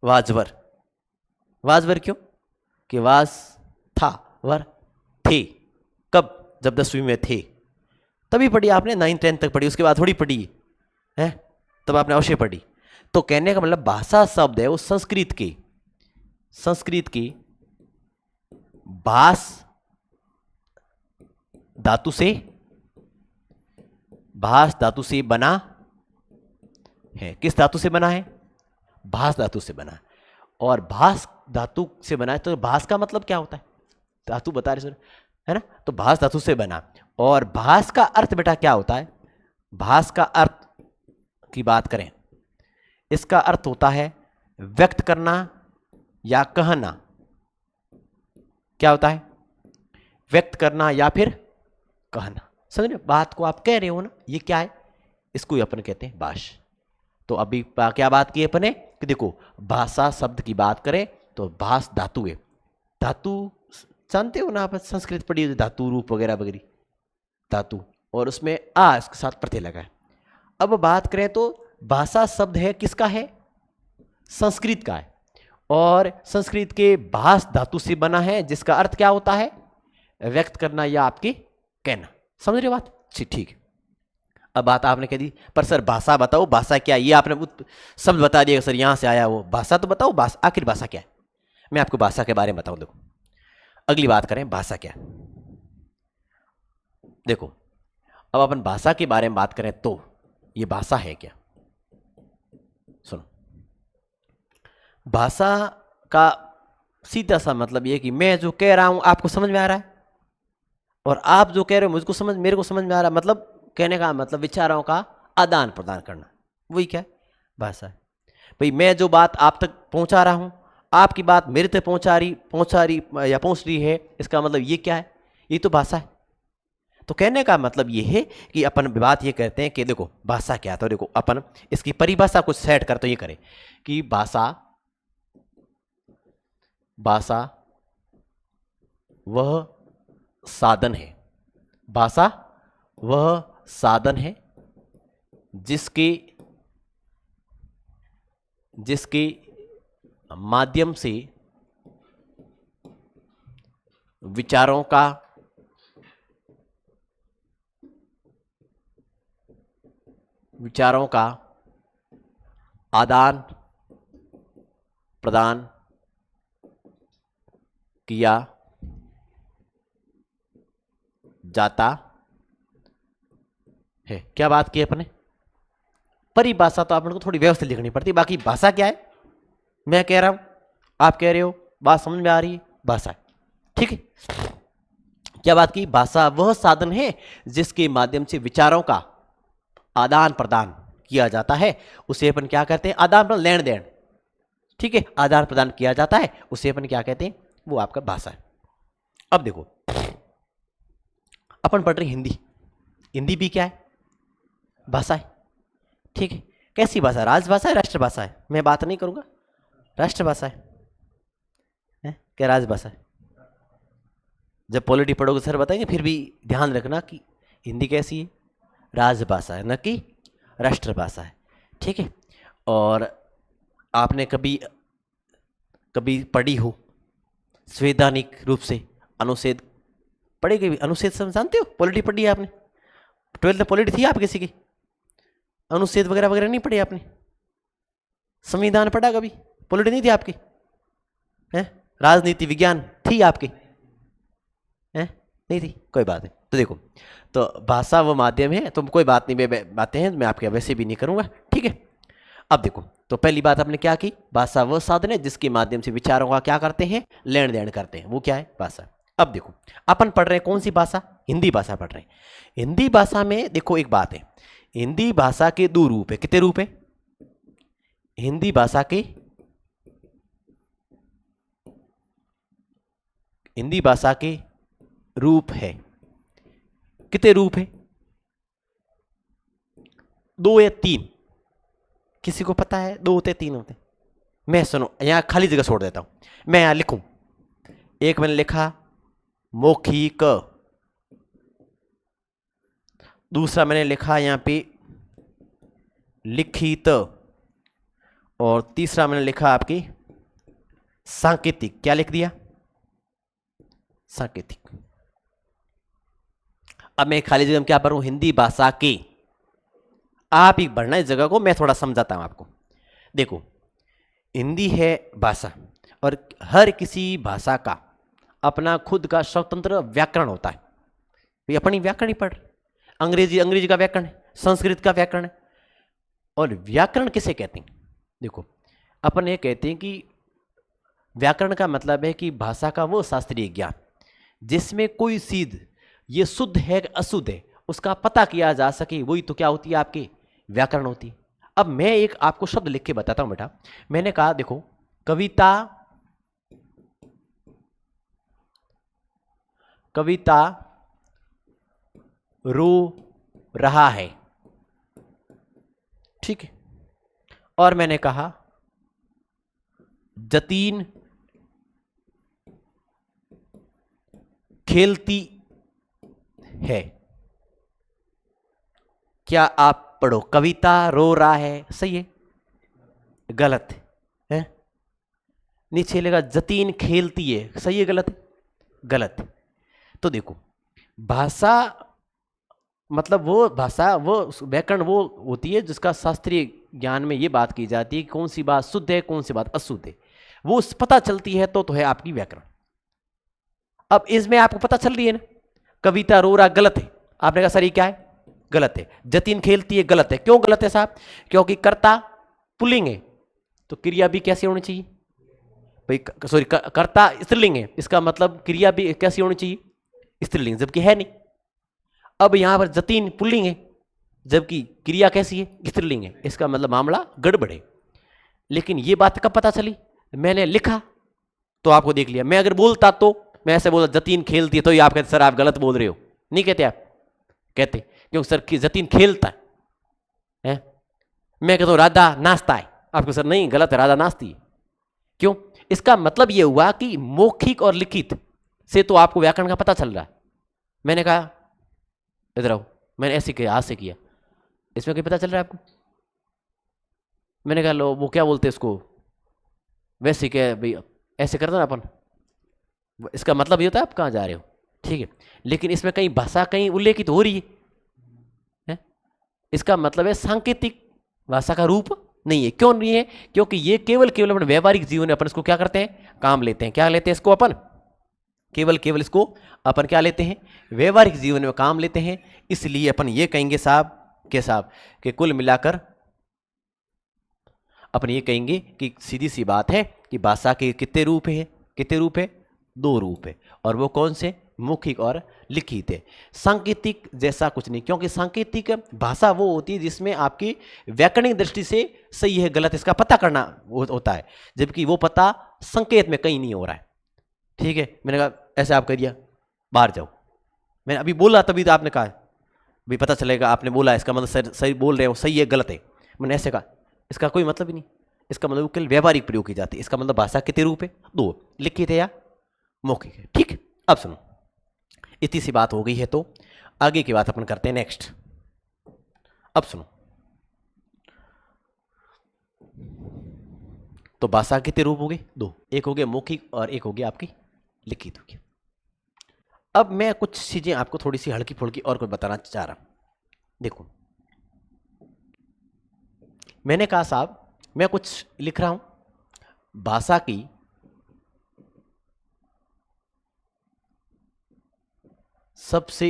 वाजवर, वाजवर क्यों, कि वाज था, वर थे, कब, जब 10वीं में थे तभी पढ़ी आपने, 9th 10th तक पढ़ी, उसके बाद थोड़ी पढ़ी है, तब आपने अवश्य पढ़ी। तो कहने का मतलब भाषा शब्द है वो संस्कृत की भास धातु से, भास धातु से बना है, किस धातु से बना है, भास धातु से बना है, और भास धातु से बना है, तो भास का मतलब क्या होता है, धातु बता रहे सर, है ना, तो भास धातु से बना, और भास का अर्थ बेटा क्या होता है, भास का अर्थ की बात करें, इसका अर्थ होता है व्यक्त करना या कहना, क्या होता है, व्यक्त करना या फिर कहना, समझ रहे बात को, आप कह रहे हो ना, ये क्या है, इसको ही अपन कहते हैं भाष। तो अभी क्या बात की अपने कि देखो भाषा शब्द की बात करें तो भास धातु है, धातु जानते हो ना आप, संस्कृत पढ़ी हो, धातु रूप वगैरह वगैरह, धातु, और उसमें आ इसके साथ प्रत्यय लगा है। अब बात करें तो भाषा शब्द है किसका है, संस्कृत का है, और संस्कृत के भास धातु से बना है, जिसका अर्थ क्या होता है, व्यक्त करना या आपके कहना, समझ रहे हो बात, ठीक है। अब बात आपने कह दी, पर सर भाषा बताओ, भाषा क्या, ये आपने शब्द बता दिया सर, यहां से आया वो, भाषा तो बताओ, आखिर भाषा क्या है, मैं आपको भाषा के बारे में बताऊं। देखो अगली बात करें, भाषा क्या है, देखो अब अपन भाषा के बारे में बात करें तो ये भाषा है क्या, सुनो, भाषा का सीधा सा मतलब ये कि मैं जो कह रहा हूं आपको समझ में आ रहा है, और आप जो कह रहे हो मुझको समझ, मेरे को समझ में आ रहा है, मतलब कहने का मतलब विचारों का आदान प्रदान करना, वही क्या है, भाषा है। भाई मैं जो बात आप तक पहुंचा रहा हूं, आपकी बात मेरे तक पहुंच रही है, इसका मतलब ये क्या है, ये तो भाषा है। तो कहने का मतलब ये है कि अपन बात ये कहते हैं कि देखो भाषा क्या है, तो देखो अपन इसकी परिभाषा कुछ सेट कर, तो ये करें कि भाषा वह साधन है, भाषा वह साधन है जिसके माध्यम से विचारों का विचारों का आदान प्रदान किया जाता है। क्या बात की अपने? परिभाषा तो आप लोगों को थोड़ी व्यवस्थित लिखनी पड़ती है। बाकी भाषा क्या है, मैं कह रहा हूं, आप कह रहे हो, बात समझ में आ रही है? भाषा, ठीक है। क्या बात की? भाषा वह साधन है जिसके माध्यम से विचारों का आदान प्रदान किया जाता है, उसे अपन क्या कहते हैं? आदान प्रदान, लेन देन, ठीक है। आदान प्रदान किया जाता है, उसे अपन क्या कहते हैं? वो आपका भाषा है। अब देखो, अपन पढ़ रहे हिंदी, हिंदी भी क्या है? भाषा है, ठीक है। कैसी भाषा? राजभाषा है, राष्ट्रभाषा है? मैं बात नहीं करूंगा, राष्ट्रभाषा है क्या राजभाषा है? जब पॉलिटी पढ़ोगे सर बताएंगे, फिर भी ध्यान रखना कि हिंदी कैसी है? राजभाषा है, न कि राष्ट्रभाषा है, ठीक है। और आपने कभी कभी पढ़ी हो संवैधानिक रूप से अनुच्छेद, पढ़ेगी भी अनुच्छेद, जानते हो? पॉलिटी पढ़ी है आपने? 12th में पॉलिटी थी आप किसी की? अनुच्छेद वगैरह वगैरह नहीं पढ़े आपने? संविधान पढ़ा कभी? पॉलिटी नहीं थी आपकी? है राजनीति विज्ञान थी आपकी? है नहीं थी? कोई बात नहीं। तो देखो, तो भाषा वो माध्यम है, तो कोई बात नहीं, बातें हैं मैं आपके वैसे भी नहीं करूंगा, ठीक है। अब देखो, तो पहली बात आपने क्या की? भाषा वह साधन है जिसके माध्यम से विचारों का क्या करते हैं? लेन देन करते हैं, वो क्या है? भाषा। अब देखो, अपन पढ़ रहे हैं कौन सी भाषा? हिंदी भाषा पढ़ रहे हैं। हिंदी भाषा में देखो एक बात है, हिंदी भाषा के दो रूप है। कितने रूप है हिंदी भाषा के? हिंदी भाषा के रूप है। कितने रूप है? 2 या 3? किसी को पता है? 2 होते 3 होते? मैं सुनो, यहां खाली जगह छोड़ देता हूं, मैं यहां लिखूं। एक मैंने लिखा मौखिक, दूसरा मैंने लिखा यहां पे लिखित, और तीसरा मैंने लिखा आपकी सांकेतिक। क्या लिख दिया? सांकेतिक। अब मैं खाली जगह में क्या पढ़ूं? हिंदी भाषा के। आप ही बढ़ना इस जगह को, मैं थोड़ा समझाता हूं आपको। देखो, हिंदी है भाषा, और हर किसी भाषा का अपना खुद का स्वतंत्र व्याकरण होता है। ये अपनी व्याकरण ही पढ़, अंग्रेजी का व्याकरण है, संस्कृत का व्याकरण है। और व्याकरण किसे कहते हैं? देखो, अपन ये कहते हैं कि व्याकरण का मतलब है कि भाषा का वो शास्त्रीय ज्ञान जिसमें कोई चीज ये शुद्ध है कि अशुद्ध है उसका पता किया जा सके, वही तो क्या होती है? आपकी व्याकरण होती है। अब मैं एक आपको शब्द लिख के बताता हूं बेटा। मैंने कहा देखो, कविता, कविता रो रहा है, ठीक है। और मैंने कहा जतीन खेलती है। क्या आप पढ़ो, कविता रो रहा है, सही है? गलत है? नीचे लगा जतीन खेलती है, सही है गलत है? गलत है। तो देखो, भाषा मतलब वो भाषा, वो व्याकरण वो होती है जिसका शास्त्रीय ज्ञान में ये बात की जाती है कि कौन सी बात शुद्ध है, कौन सी बात अशुद्ध है, वो पता चलती है तो है आपकी व्याकरण। अब इसमें आपको पता चल रही है ना, कविता रो रहा गलत है, आपने कहा सर ये क्या है? गलत है। जतीन खेलती है, गलत है। क्यों गलत है साहब? क्योंकि कर्ता पुल्लिंग है, तो क्रिया भी कैसी होनी चाहिए भाई? सॉरी, कर्ता स्त्रीलिंग है, इसका मतलब क्रिया भी कैसी होनी चाहिए? स्त्रीलिंग, जबकि है नहीं। अब यहां पर जतीन पुल्लिंग है जबकि क्रिया कैसी है? स्त्रीलिंग है, इसका मतलब मामला गड़बड़ है। लेकिन ये बात कब पता चली? मैंने लिखा तो आपको देख लिया। मैं अगर बोलता तो मैं ऐसे बोला जतीन खेलती है, तो ये आप कहते सर आप गलत बोल रहे हो। नहीं कहते आप? कहते, क्योंकि सर जतीन खेलता है। मैं कहता हूं राधा नाचता है, आपको सर नहीं गलत है, राधा नाचती है। क्यों? इसका मतलब यह हुआ कि मौखिक और लिखित से तो आपको व्याकरण का पता चल रहा है। मैंने कहा इधर आओ, मैंने ऐसे किया, हाथ से किया, इसमें क्या पता चल रहा है आपको? मैंने कहा लो वो क्या बोलते इसको, वैसे क्या भाई ऐसे करते ना अपन, इसका मतलब ये होता है आप कहाँ जा रहे हो, ठीक है। लेकिन इसमें कहीं भाषा कहीं उल्लेखित हो रही है? इसका मतलब है सांकेतिक भाषा का रूप नहीं है। क्यों नहीं है? क्योंकि ये केवल केवल अपन व्यवहारिक जीवन में अपन इसको क्या करते हैं, काम लेते हैं। क्या लेते हैं इसको अपन? केवल केवल इसको अपन क्या लेते हैं, व्यवहारिक जीवन में काम लेते हैं। इसलिए अपन ये कहेंगे साहब कि कुल मिलाकर अपन ये कहेंगे कि सीधी सी बात है कि भाषा के कितने रूप है? कितने रूप है? 2 रूप है। और वो कौन से? मौखिक और लिखित है। सांकेतिक जैसा कुछ नहीं, क्योंकि सांकेतिक भाषा वो होती है जिसमें आपकी व्याकरणिक दृष्टि से सही है गलत इसका पता करना होता है, जबकि वो पता संकेत में कहीं नहीं हो रहा है। ठीक है, मैंने कहा ऐसे आप करिए, बाहर जाओ। मैंने अभी बोला तभी तो आपने कहा भाई पता चलेगा आपने बोला, इसका मतलब सही बोल रहे हो, सही है गलत है। मैंने ऐसे कहा, इसका कोई मतलब ही नहीं। इसका मतलब केवल व्यवहारिक प्रयोग की जाती है। इसका मतलब भाषा कितने रूप है? 2, लिखित है या मौखिक है। ठीक है, अब सुनो, इतनी सी बात हो गई है तो आगे की बात अपन करते हैं नेक्स्ट। अब सुनो, तो भाषा कितने रूप हो गए? 2, एक हो गया मौखिक और एक हो गया आपकी लिखित हो गया। अब मैं कुछ चीजें आपको थोड़ी सी हल्की फुल्की और कुछ बताना चाह रहा हूं। देखो, मैंने कहा साहब मैं कुछ लिख रहा हूं, भाषा की सबसे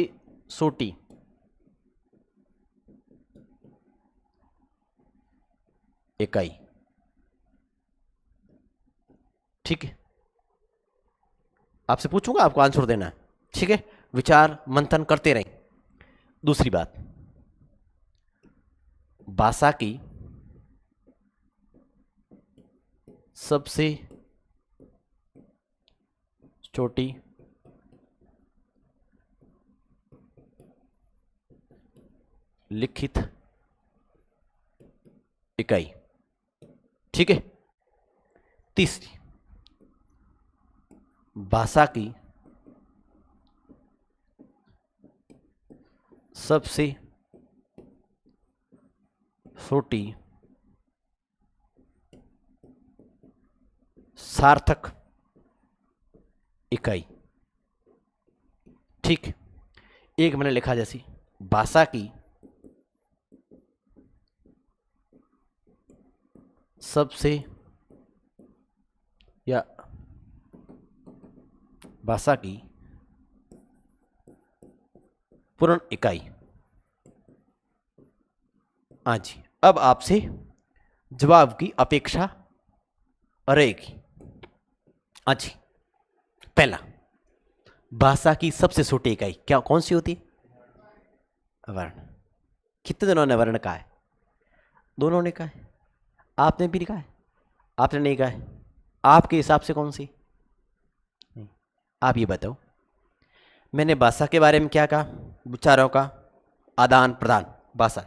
छोटी इकाई। ठीक है, आपसे पूछूंगा, आपको आंसर देना है। ठीक है, विचार मंथन करते रहें। दूसरी बात, भाषा की सबसे छोटी लिखित इकाई। ठीक है, तीसरी, भाषा की सबसे छोटी सार्थक इकाई। ठीक, एक मैंने लिखा जैसी भाषा की सबसे या भाषा की पूर्ण इकाई। हाँ जी, अब आपसे जवाब की अपेक्षा रहेगी। हाँ जी, पहला, भाषा की सबसे छोटी इकाई क्या कौन सी होती है? वर्ण। कितने दिनों ने वर्ण कहा है? दोनों ने कहा है, आपने भी कहा है, आपने नहीं कहा है। आपके हिसाब से कौन सी? आप ये बताओ। मैंने भाषा के बारे में क्या कहा? विचारों का आदान प्रदान भाषा।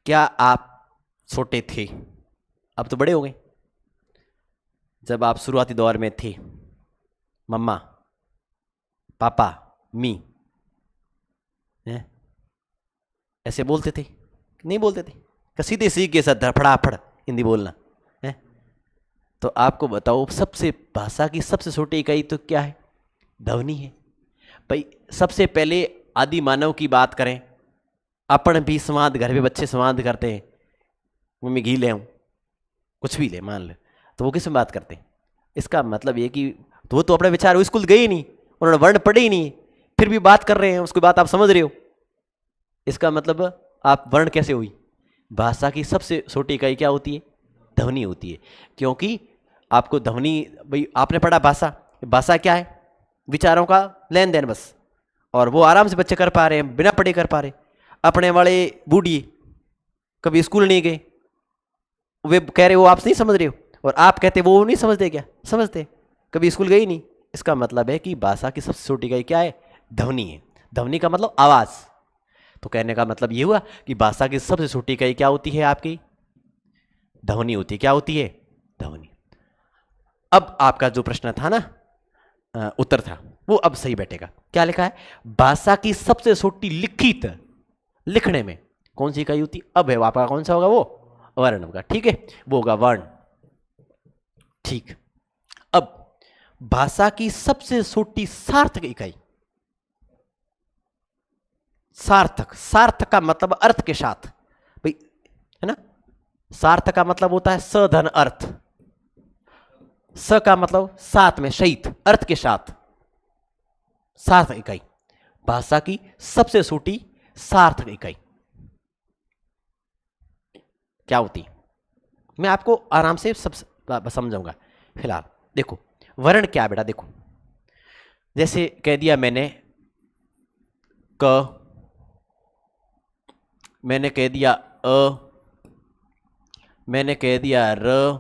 क्या आप छोटे थे? अब तो बड़े हो गए। जब आप शुरुआती दौर में थे, मम्मा पापा मी ऐसे बोलते थे? नहीं बोलते थे? सीधे सीख के साथ फड़ाफड़ हिंदी बोलना है। तो आपको बताओ, सबसे भाषा की सबसे छोटी इकाई तो क्या है? ध्वनि है भाई। सबसे पहले आदि मानव की बात करें, अपन भी संवाद घर पे बच्चे संवाद करते हैं, मम्मी घी ले आऊं, कुछ भी ले मान ले, तो वो किस में बात करते हैं? इसका मतलब ये कि तो वो तो अपने विचार, वो स्कूल गए ही नहीं, उन्होंने वर्ण पढ़े ही नहीं, फिर भी बात कर रहे हैं, उसकी बात आप समझ रहे हो। इसका मतलब आप वर्ण कैसे हुई? भाषा की सबसे छोटी इकाई क्या होती है? ध्वनि होती है। क्योंकि आपको ध्वनि, भाई आपने पढ़ा भाषा, भाषा क्या है? विचारों का लेन देन बस। और वो आराम से बच्चे कर पा रहे हैं, बिना पढ़े कर पा रहे। अपने वाले बूढ़ी कभी स्कूल नहीं गए, वे कह रहे हो आप नहीं समझ रहे हो, और आप कहते वो नहीं समझते। क्या समझते? कभी स्कूल गए ही नहीं। इसका मतलब है कि भाषा की सबसे छोटी इकाई क्या है? ध्वनि है। ध्वनि का मतलब आवाज। तो कहने का मतलब ये हुआ कि भाषा की सबसे छोटी इकाई क्या होती है? आपकी ध्वनि होती है। क्या होती है? ध्वनि। अब आपका जो प्रश्न था ना, उत्तर था, वो अब सही बैठेगा। क्या लिखा है? भाषा की सबसे छोटी लिखित, लिखने में कौन सी इकाई होती? अब है आपका कौन सा होगा? वो वर्ण होगा। ठीक है, वो होगा वर्ण। ठीक, अब भाषा की सबसे छोटी सार्थक इकाई, सार्थक, सार्थक का मतलब अर्थ के साथ भाई, है ना। सार्थक का मतलब होता है सधन अर्थ, स का मतलब साथ में, सहित, अर्थ के साथ, सार्थक इकाई। भाषा की सबसे छोटी सार्थक इकाई क्या होती है, मैं आपको आराम से सब समझाऊंगा। फिलहाल देखो वर्ण क्या है बेटा, देखो जैसे कह दिया मैंने क, मैंने कह दिया अ, मैंने कह दिया र,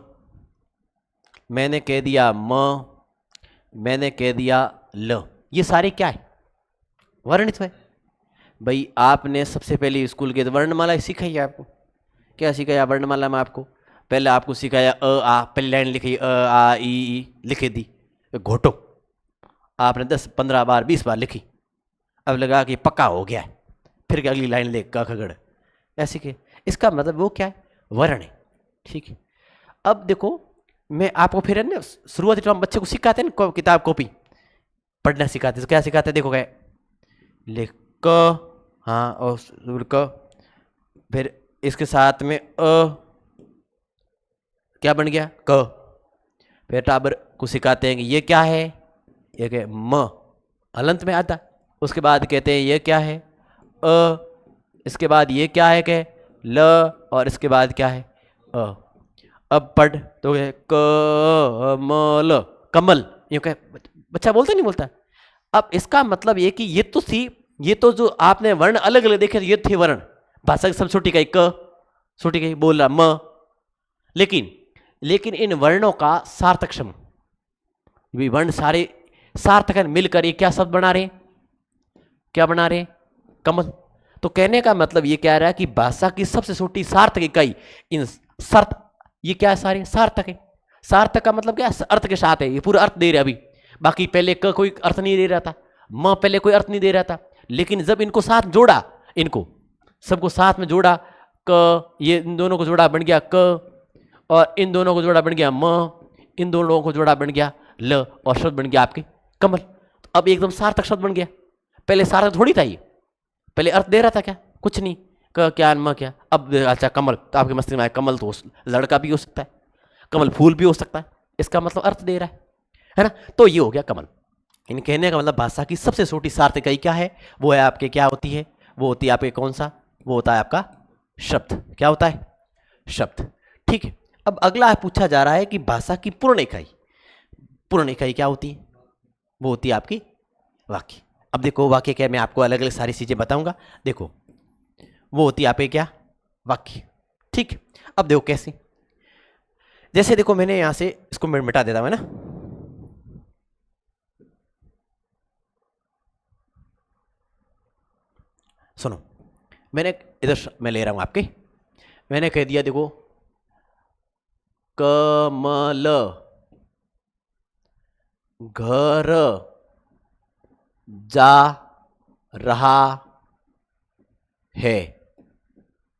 मैंने कह दिया म, मैंने कह दिया ल, ये सारे क्या है, वर्णित है। भाई आपने सबसे पहले स्कूल के वर्णमाला सिखाई है आपको, क्या सिखाया वर्णमाला में आपको, पहले आपको सिखाया अ आ, पहली लाइन लिखी अ आ ई लिखी दी, घोटो आपने 10-15 बार 20 बार लिखी, अब लगा कि पक्का हो गया है, फिर अगली लाइन ले क खगड़ ऐसे के, इसका मतलब वो क्या है, वर्ण है, ठीक है। अब देखो मैं आपको फिर ना शुरुआती तो हम बच्चे को सिखाते हैं ना, किताब कॉपी पढ़ना सिखाते, तो क्या सिखाते हैं, देखो क्या लिख क, हाँ और क, फिर इसके साथ में क्या बन गया क, फिर टाबर को सिखाते हैं कि ये क्या है, ये क्या म अलंत में आता, उसके बाद कहते हैं ये क्या है अ, इसके बाद ये क्या है के ल, और इसके बाद क्या है अ। अब पढ़ तो कमल, कमल यूं कह, बच्चा बोलता नहीं बोलता। अब इसका मतलब ये कि ये तो थी, ये तो जो आपने वर्ण अलग अलग देखे ये थे वर्ण, भाषा की सब छोटी गई क, छोटी गई बोल रहा म, लेकिन इन वर्णों का सार्थक समूह, वर्ण सारे सार्थक मिलकर ये क्या शब्द बना रहे, क्या बना रहे, कमल। तो कहने का मतलब ये कह रहा है कि भाषा की सबसे छोटी सार्थक इकाई इन सर्थ, ये क्या है सारे सार्थक है। सार्थक का मतलब क्या है, अर्थ के साथ है, ये पूरा अर्थ दे रहा है। अभी बाकी पहले क कोई अर्थ नहीं दे रहा था, म पहले कोई अर्थ नहीं दे रहा था, लेकिन जब इनको साथ जोड़ा, इनको सबको साथ में जोड़ा, क ये इन दोनों को जोड़ा बन गया क, और इन दोनों को जोड़ा बन गया म, इन दोनों को जोड़ा बन गया ल, और शब्द बन गया आपके कमल। तो अब एकदम सार्थक शब्द बन गया, पहले सार्थक थोड़ी था ये, पहले अर्थ दे रहा था क्या, कुछ नहीं, क क्या म क्या, अब अच्छा कमल, तो आपके मस्तिष्क में आया कमल तो लड़का भी हो सकता है, कमल फूल भी हो सकता है, इसका मतलब अर्थ दे रहा है ना। तो ये हो गया कमल। इन कहने का मतलब भाषा की सबसे छोटी सार्थक इकाई क्या है, वो है आपके क्या होती है, वो होती है आपके कौन सा, वो होता है आपका शब्द, क्या होता है शब्द, ठीक है। अब अगला पूछा जा रहा है कि भाषा की पूर्ण इकाई, पूर्ण इकाई क्या होती है, वो होती है आपकी वाक्य। अब देखो वाक्य क्या, मैं आपको अलग अलग सारी चीजें बताऊंगा, देखो वो होती है आपके क्या वाक्य, ठीक। अब देखो कैसे, जैसे देखो मैंने यहां से इसको मिटा देता हूं ना, सुनो मैंने इधर मैं ले रहा हूं आपके, मैंने कह दिया देखो कमल घर जा रहा है,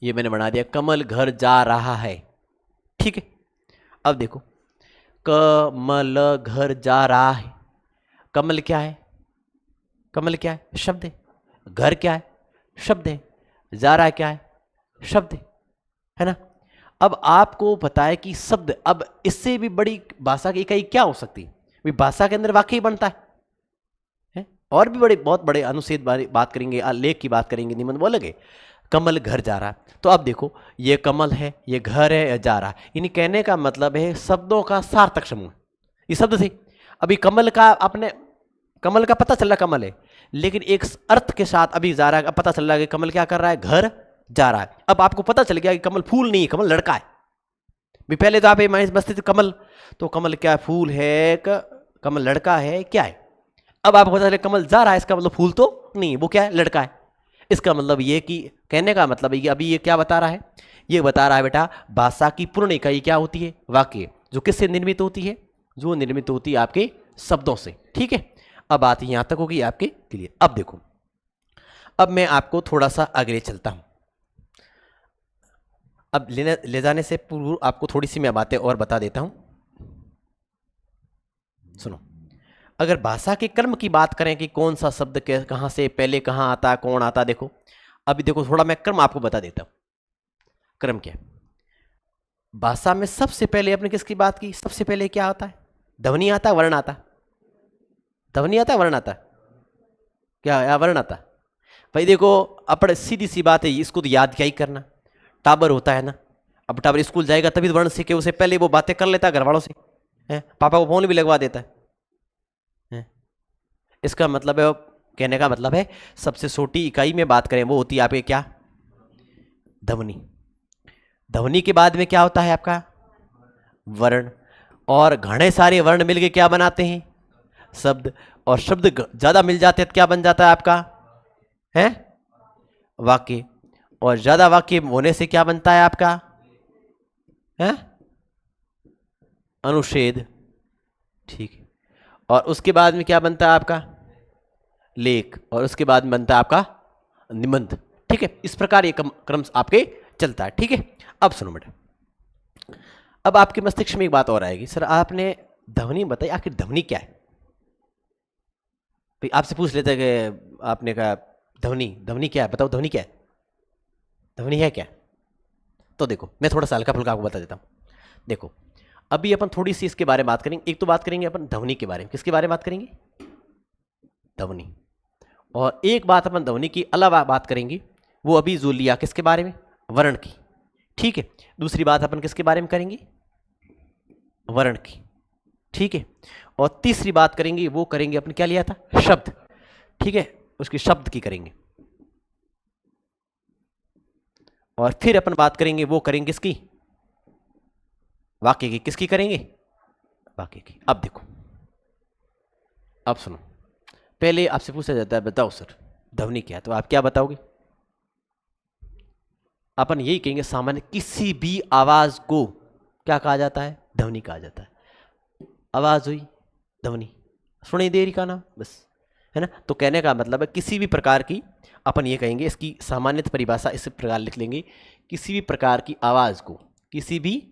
ये मैंने बना दिया कमल घर जा रहा है, ठीक है। अब देखो कमल घर जा रहा है, कमल क्या है, कमल क्या है शब्द है, घर क्या है शब्द है, जा रहा है क्या है शब्द है ना। अब आपको पता है कि शब्द, अब इससे भी बड़ी भाषा की इकाई क्या हो सकती है, भाषा के अंदर वाक्य ही बनता है? और भी बड़े बहुत बड़े अनुच्छेद बात करेंगे, लेख की बात करेंगे, निबंध बोलेंगे, कमल घर जा रहा है। तो अब देखो ये कमल है, ये घर है, या जा रहा है, यानी कहने का मतलब है शब्दों का सार्थक समूह, ये शब्द थे। अभी कमल का अपने, कमल का पता चल रहा कमल है, लेकिन एक अर्थ के साथ अभी जा रहा है, अब पता चल रहा है कि कमल क्या कर रहा है, घर जा रहा है। अब आपको पता चल गया कि कमल फूल नहीं है, कमल लड़का है। भी पहले तो आप बसते थे कमल, तो कमल क्या फूल है, कमल लड़का है क्या है। अब आपको पता चले कमल जा रहा है, इसका मतलब फूल तो नहीं, वो क्या है लड़का है। इसका मतलब ये कि कहने का मतलब है कि अभी ये क्या बता रहा है, ये बता रहा है बेटा भाषा की पूर्ण इकाई क्या होती है, वाक्य, जो किससे निर्मित होती है, जो निर्मित होती है आपके शब्दों से, ठीक है। अब बात यहां तक होगी आपके क्लियर। अब देखो, अब मैं आपको थोड़ा सा आगे चलता हूं, अब ले जाने से पूर्व आपको थोड़ी सी मैं बातें और बता देता हूं, सुनो। अगर भाषा के क्रम की बात करें कि कौन सा शब्द कहाँ से पहले कहाँ आता है, कौन आता है, देखो अभी देखो थोड़ा मैं क्रम आपको बता देता हूँ। क्रम क्या है? भाषा में सबसे पहले अपने किसकी बात की, सबसे पहले क्या आता है? ध्वनि आता है, वर्ण आता है? ध्वनि आता है, वर्ण आता है? क्या या वर्ण आता है? भाई देखो अपने सीधी सी बात है, इसको तो याद क्या ही करना। टाबर होता है ना, अब टाबर स्कूल जाएगा तभी तो वर्ण सीखे, उसे पहले वो बातें कर लेता है घर वालों से, है पापा को फोन भी लगवा देता है। इसका मतलब है, कहने का मतलब है सबसे छोटी इकाई में बात करें वो होती है आपके क्या, ध्वनि। ध्वनि के बाद में क्या होता है आपका, वर्ण। और घने सारे वर्ण मिलके क्या बनाते हैं, शब्द। और शब्द ज्यादा मिल जाते हैं तो क्या बन जाता है आपका, है वाक्य। और ज्यादा वाक्य होने से क्या बनता है आपका, है अनुच्छेद। ठीक है। और उसके बाद में क्या बनता है आपका, लेख। और उसके बाद में बनता है आपका निबंध। ठीक है, इस प्रकार ये क्रम आपके चलता है। ठीक है, अब सुनो बेटा, अब आपके मस्तिष्क में एक बात और आएगी, सर आपने ध्वनि बताई, आखिर ध्वनि क्या है? भाई आपसे पूछ लेते कि आपने कहा ध्वनि, ध्वनि क्या है, बताओ ध्वनि क्या है, ध्वनि है क्या? तो देखो मैं थोड़ा सा हल्का फुल्का आपको बता देता हूँ। देखो अभी अपन थोड़ी सी इसके बारे में बात करेंगे। एक तो बात करेंगे अपन ध्वनि के बारे में, किसके बारे में बात करेंगे, ध्वनि। और एक बात अपन ध्वनि की अलावा बात करेंगे, वो अभी जो लिया किसके बारे में, वर्ण की। ठीक है, दूसरी बात अपन किसके बारे में करेंगे, वर्ण की। ठीक है, और तीसरी बात करेंगे, वो करेंगे अपन क्या लिया था, शब्द। ठीक है, उसकी शब्द की करेंगे। और फिर अपन बात करेंगे, वो करेंगे किसकी, वाक्य की। किसकी करेंगे, वाक्य की। अब देखो, अब सुनो, पहले आपसे पूछा जाता है बताओ सर ध्वनि क्या है, तो आप क्या बताओगे? अपन यही कहेंगे सामान्य किसी भी आवाज को क्या कहा जाता है, ध्वनि कहा जाता है। आवाज हुई ध्वनि, सुनाई दे रही का नाम, बस, है ना। तो कहने का मतलब है किसी भी प्रकार की, अपन ये कहेंगे इसकी सामान्य परिभाषा इस प्रकार लिख लेंगे, किसी भी प्रकार की आवाज को, किसी भी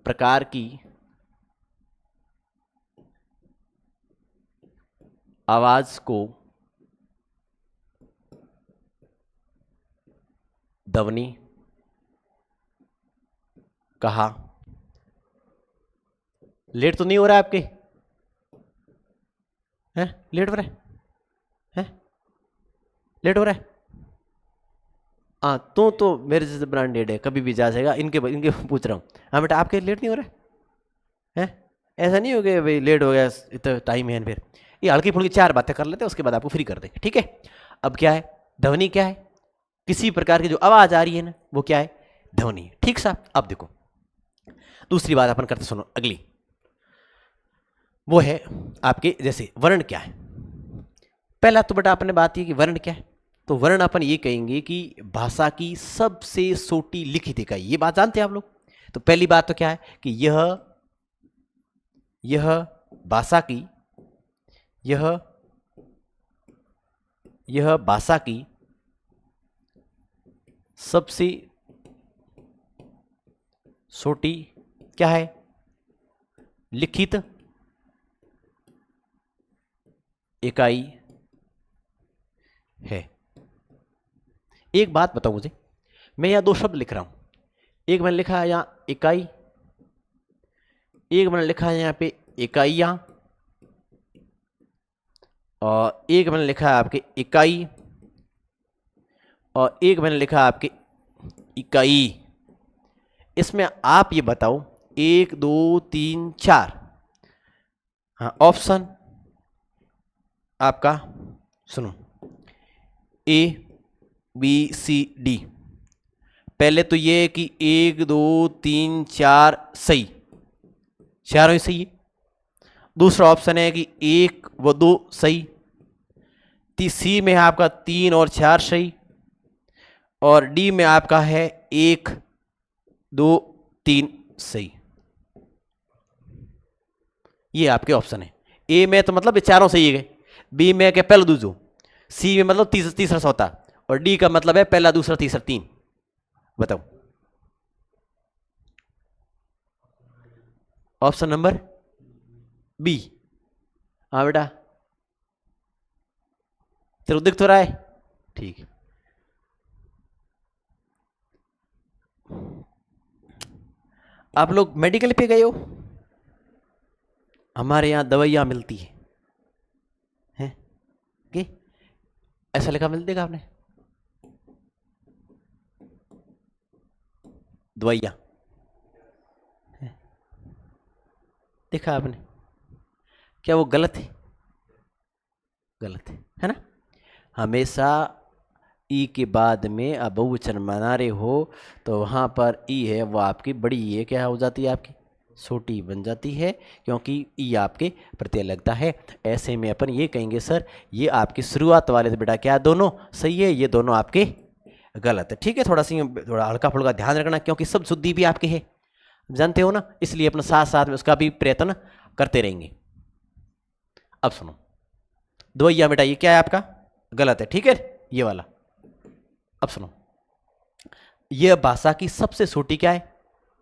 प्रकार की आवाज को ध्वनि कहा। लेट तो नहीं हो रहा है आपके, हैं लेट हो रहा है, लेट हो रहा है? हाँ तो मेरे जैसे ब्रांडेड है, कभी भी जा जाएगा। इनके पूछ रहा हूँ। हाँ बेटा आपके लेट नहीं हो रहा है? ऐसा नहीं हो गया भाई लेट हो गया, इतना टाइम है फिर। ये हल्की फुल्की चार बातें कर लेते हैं, उसके बाद आपको फ्री कर देंगे। ठीक है, अब क्या है, ध्वनि क्या है, किसी प्रकार की जो आवाज आ रही है ना, वो क्या है, ध्वनि। ठीक सा। अब देखो दूसरी बात अपन करते, सुनो अगली, वो है आपके जैसे वर्ण क्या है। पहला तो बेटा आपने बात की कि वर्ण क्या है, तो वर्ण अपन ये कहेंगे कि भाषा की सबसे छोटी लिखित इकाई। ये बात जानते हैं आप लोग। तो पहली बात तो क्या है कि यह भाषा की, यह भाषा की सबसे छोटी क्या है, लिखित इकाई है। एक बात बताओ मुझे, मैं यहां दो शब्द लिख रहा हूं, एक मैंने लिखा है यहां इकाई, एक मैंने लिखा है यहां पे इकाइयां, और एक मैंने लिखा है आपके इकाई, और एक मैंने लिखा है आपके इकाई। इसमें आप ये बताओ 1 2 3 4, हाँ ऑप्शन आपका सुनो, ए बी सी डी। पहले तो ये है कि 1 2 3 4 सही, चारों ही सही है। दूसरा ऑप्शन है कि 1 व 2 सही। सी में आपका 3 और 4 सही, और डी में आपका है 1 2 3 सही। ये आपके ऑप्शन है। ए में तो मतलब ये चारों सही है, बी में क्या पहला दूसरा, सी में मतलब तीसरा चौथा, और डी का मतलब है पहला दूसरा तीसरा तीन। बताओ ऑप्शन नंबर बी। हाँ बेटा, तेरे को दिख तो रहा है? ठीक है। आप लोग मेडिकल पे गए हो? हमारे यहाँ दवाइयाँ मिलती हैं कि ऐसा लिखा मिल देगा आपने? दवाइयाँ देखा आपने? क्या वो गलत है? गलत है ना? हमेशा ई के बाद में अब बहुवचन बना रहे हो तो वहाँ पर ई है वो आपकी बड़ी ई है क्या हो जाती है? आपकी छोटी बन जाती है, क्योंकि ई आपके प्रत्यय लगता है। ऐसे में अपन ये कहेंगे सर ये आपकी शुरुआत वाले बेटा क्या दोनों सही है, ये दोनों आपके गलत है। ठीक है, थोड़ा हल्का फुल्का ध्यान रखना, क्योंकि सब शुद्धि भी आपके है, जानते हो ना, इसलिए अपना साथ साथ में उसका भी प्रयत्न करते रहेंगे। अब सुनो, दवाइया बेटा ये क्या है आपका? गलत है। ठीक है, ये वाला। अब सुनो, यह भाषा की सबसे छोटी क्या है?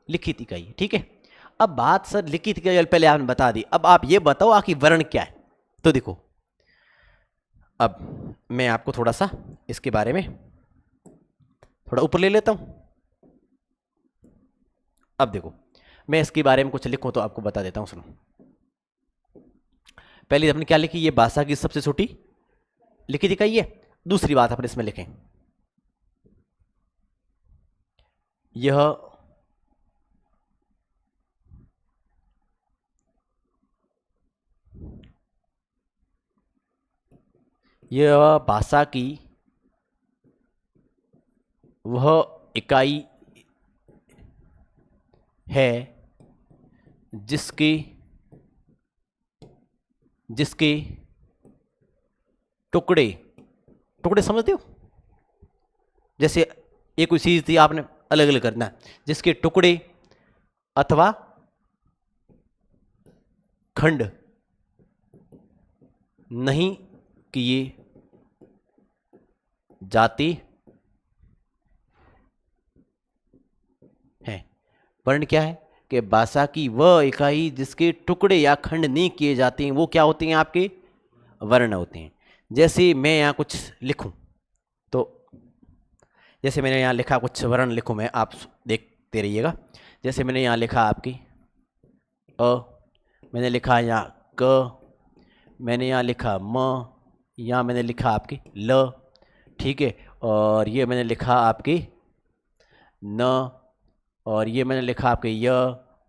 लिखित इकाई है। ठीक है, अब बात सर लिखित इकाई पहले आपने बता दी, अब आप ये बताओ आखिर वर्ण क्या है? तो देखो, अब मैं आपको थोड़ा सा इसके बारे में थोड़ा ऊपर ले लेता हूं। अब देखो, मैं इसके बारे में कुछ लिखूं तो आपको बता देता हूं, सुनो। पहले आपने क्या लिखी? ये भाषा की सबसे छोटी लिखित इकाई है। दूसरी बात अपने इसमें लिखें, यह भाषा की वह इकाई है जिसके जिसके टुकड़े टुकड़े समझते हो? जैसे एक कोई चीज थी, आपने अलग अलग करना, जिसके टुकड़े अथवा खंड नहीं किए जाते हैं। वर्ण क्या है? कि भाषा की वह इकाई जिसके टुकड़े या खंड नहीं किए जाते हैं वो क्या होते हैं? आपके वर्ण होते हैं। जैसे मैं यहाँ कुछ लिखूं तो जैसे मैंने यहाँ लिखा कुछ वर्ण लिखूं मैं, आप देखते रहिएगा। जैसे मैंने यहाँ लिखा आपकी अ, मैंने लिखा यहाँ क, मैंने यहाँ लिखा म, यहाँ मैंने लिखा आपकी ल। ठीक है, और ये मैंने लिखा आपकी न, और ये मैंने लिखा आपके य,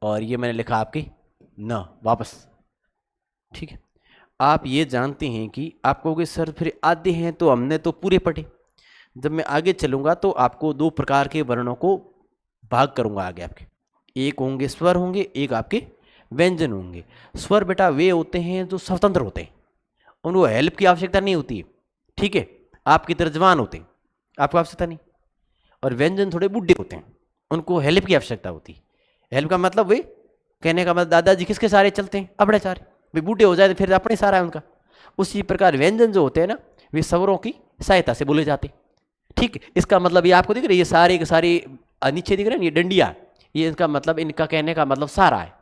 और ये मैंने लिखा आपकी न वापस। ठीक है, आप ये जानते हैं कि आप कहोगे सर फिर आधे हैं तो हमने तो पूरे पढ़े। जब मैं आगे चलूंगा तो आपको दो प्रकार के वर्णों को भाग करूंगा आगे आपके, एक होंगे स्वर होंगे, एक आपके व्यंजन होंगे। स्वर बेटा वे होते हैं जो स्वतंत्र होते हैं, उनको हेल्प की आवश्यकता नहीं होती है। ठीक है, आपकी तरह जवान होते हैं, आपको आवश्यकता नहीं। और व्यंजन थोड़े बूढ़े होते हैं, उनको हेल्प की आवश्यकता होती है। हेल्प का मतलब वे, कहने का मतलब दादाजी किसके सहारे चलते हैं? अपने सहारे। वे बूढ़े हो जाए तो फिर अपने सहारा है उनका। उसी प्रकार व्यंजन जो होते हैं ना, वे स्वरों की सहायता से बोले जाते हैं। ठीक है, इसका मतलब ये आपको दिख रही है, ये सारे के सारे नीचे दिख रहे हैं, ये डंडिया, ये इनका मतलब, इनका कहने का मतलब सारा है,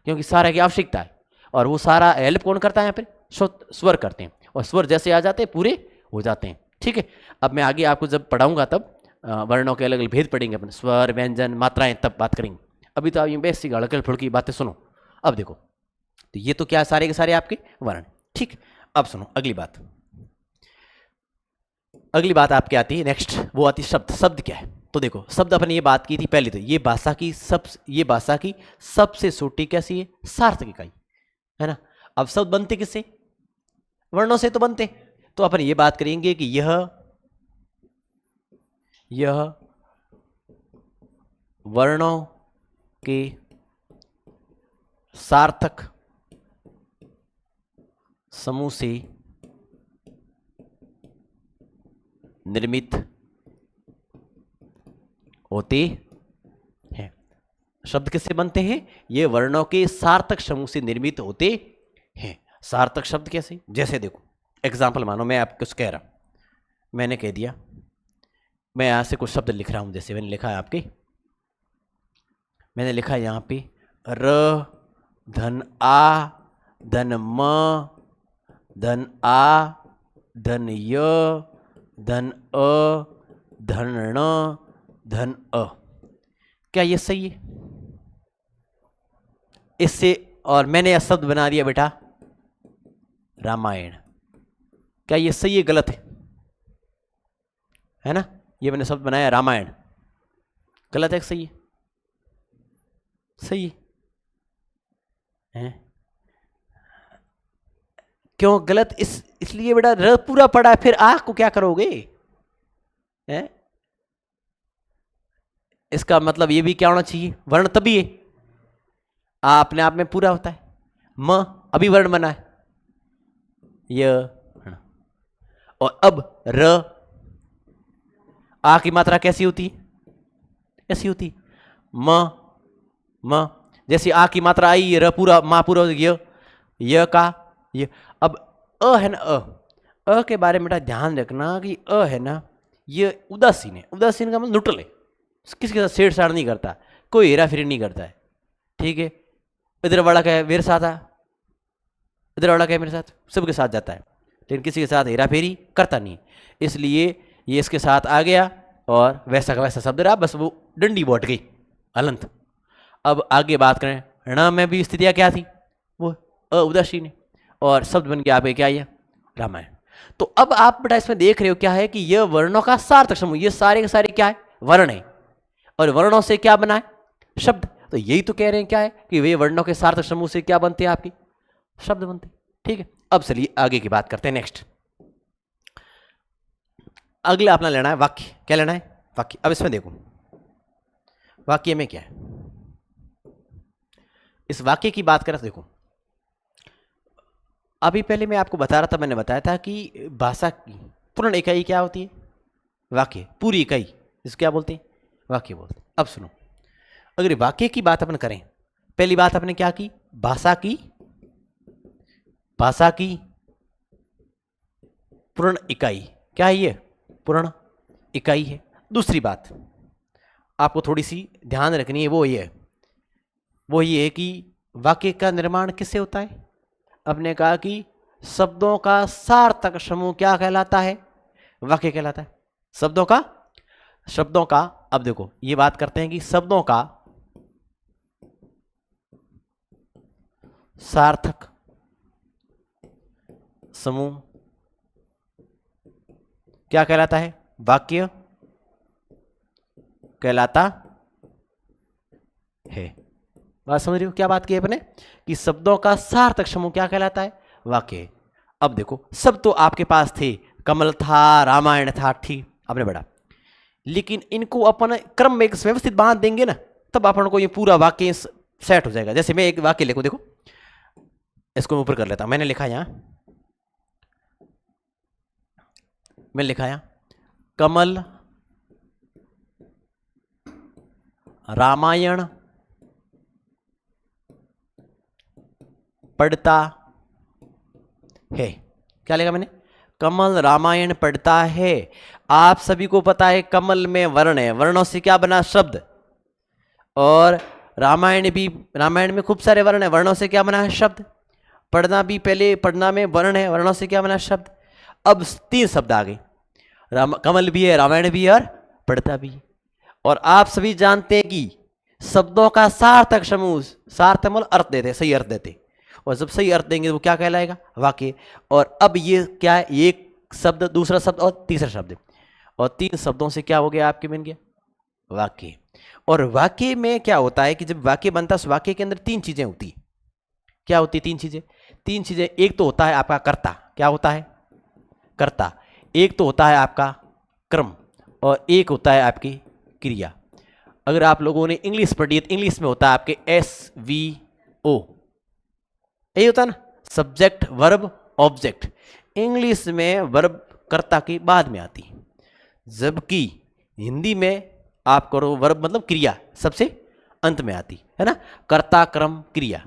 क्योंकि सारा की आवश्यकता है। और वो सारा हेल्प कौन करता है? यहाँ पे स्वर करते हैं, और स्वर जैसे आ जाते हैं पूरे हो जाते हैं। ठीक है, अब मैं आगे आपको जब पढ़ाऊंगा तब वर्णों के अलग अलग भेद पढ़ेंगे अपन, स्वर व्यंजन मात्राएं, तब बात करेंगे। अभी तो आप ये बेसिक हड़कल फुड़की बातें सुनो। अब देखो, तो ये तो क्या सारे के सारे आपके वर्ण। ठीक, अब सुनो अगली बात। अगली बात आपकी आती है नेक्स्ट, वो आती है शब्द। शब्द क्या है? तो देखो, शब्द अपन ये बात की थी पहले, तो ये भाषा की सबसे छोटी कैसी है? सार्थक इकाई है ना। अब शब्द बनते किससे? वर्णों से तो बनते। तो अपन ये बात करेंगे कि यह वर्णों के सार्थक समूह से निर्मित होते हैं। शब्द किससे बनते हैं? ये वर्णों के सार्थक समूह से निर्मित होते हैं। सार्थक शब्द कैसे? जैसे देखो एग्जाम्पल मानो, मैं आपको कुछ कह रहा हूं, मैंने कह दिया, मैं यहां से कुछ शब्द लिख रहा हूं, जैसे मैंने लिखा है आपके, मैंने लिखा है यहां पे र धन आ, धन म, धन आ, धन य, धन अ, धन ण, धन अ। क्या ये सही है? इससे, और मैंने यह शब्द बना दिया बेटा रामायण। क्या ये सही है गलत है ना? ये मैंने शब्द बनाया रामायण, गलत है कि सही है? सही है। क्यों गलत? इसलिए बेटा र पूरा पड़ा है, फिर आ को क्या करोगे? है? इसका मतलब ये भी क्या होना चाहिए? वर्ण तभी है, आ अपने आप में पूरा होता है, म अभी वर्ण बना है, य, और अब र, आ की मात्रा कैसी होती है? ऐसी होती म, जैसे आ की मात्रा आई, र पूरा, मा पूरा, य का ये। अब अ है ना, अ के बारे में ध्यान रखना कि अ है ना, ये उदासीन है। उदासीन का मतलब न्यूट्रल है, किसी के साथ छेड़छाड़ नहीं करता, कोई हेरा फेरी नहीं करता है, ठीक है। इधर वाला क्या है, मेरे साथ आ, इधर वाला क्या है, मेरे साथ, सबके साथ जाता है, लेकिन किसी के साथ हेरा फेरी करता नहीं। इसलिए ये इसके साथ आ गया और वैसा का वैसा शब्द रहा, बस वो डंडी बैठ गई, हलंत। अब आगे बात करें, ण में भी स्थितियां क्या थी? वो उदासीन है, और शब्द बन के आप क्या ये रामायण। तो अब आप बेटा इसमें देख रहे हो क्या है कि यह वर्णों का सार्थक समूह, ये सारे के सारे क्या है? वर्ण है, और वर्णों से क्या बना है? शब्द। तो यही तो कह रहे हैं क्या है कि वे वर्णों के सार्थक समूह से क्या बनते हैं? आपके शब्द बनते हैं, ठीक है। अब चलिए आगे की बात करते हैं, नेक्स्ट। अगला अपना लेना है वाक्य। क्या लेना है? वाक्य। अब इसमें देखो वाक्य में क्या है, इस वाक्य की बात करें तो देखो, अभी पहले मैं आपको बता रहा था, मैंने बताया था कि भाषा की पूर्ण इकाई क्या होती है? वाक्य। पूरी इकाई इसको क्या बोलते हैं? वाक्य बोलते हैं। अब सुनो, अगर वाक्य की बात अपन करें, पहली बात आपने क्या की? भाषा की पूर्ण इकाई क्या है? ये पूर्ण इकाई है। दूसरी बात आपको थोड़ी सी ध्यान रखनी है, वो ये है कि वाक्य का निर्माण किससे होता है? आपने कहा कि शब्दों का सार्थक समूह क्या कहलाता है? वाक्य कहलाता है। शब्दों का अब देखो ये बात करते हैं कि शब्दों का सार्थक समूह क्या कहलाता है? वाक्य कहलाता है। बात समझ रही हो? क्या बात की अपने कि शब्दों का सार्थक समूह क्या कहलाता है? वाक्य। अब देखो सब तो आपके पास थे, कमल था, रामायण था, ठीक आपने पढ़ा, लेकिन इनको अपन क्रम में एक व्यवस्थित बांध देंगे ना, तब अपन को ये पूरा वाक्य सेट हो जाएगा। जैसे मैं एक वाक्य लिखूं, देखो इसको मैं ऊपर कर लेता हूं, मैंने लिखा यहां, मैं लिखा यहां कमल रामायण पढ़ता है। क्या लिखा मैंने? कमल रामायण पढ़ता है। आप सभी को पता है कमल में वर्ण है, वर्णों से क्या बना? शब्द। और रामायण में खूब सारे वर्ण है, वर्णों से क्या बना है? शब्द। पढ़ना भी, पहले पढ़ना में वर्ण है, वर्णों से क्या बना? शब्द। अब 3 शब्द आ गए, कमल भी है, रामायण भी है, और पढ़ता भी है। और आप सभी जानते हैं कि शब्दों का सार्थक समूह, सार्थक मतलब अर्थ देते, सही अर्थ देते, और जब सही अर्थ देंगे वो क्या कहलाएगा? वाक्य। और अब ये क्या है? एक शब्द, दूसरा शब्द और तीसरा शब्द, और 3 शब्दों से क्या हो गया? आपके बन गया वाक्य। और वाक्य में क्या होता है कि जब वाक्य बनता है, उस वाक्य के अंदर 3 चीजें होती है। क्या होती है? 3 चीजें। एक तो होता है आपका कर्ता। क्या होता है? कर्ता। एक तो होता है आपका क्रम, और एक होता है आपकी क्रिया। अगर आप लोगों ने इंग्लिश पढ़ी है तो इंग्लिश में होता है आपके SVO, यही होता है ना, सब्जेक्ट वर्ब ऑब्जेक्ट। इंग्लिश में वर्ब कर्ता के बाद में आती है, जबकि हिंदी में आप करो वर्ब मतलब क्रिया सबसे अंत में आती है ना, कर्ता क्रम क्रिया।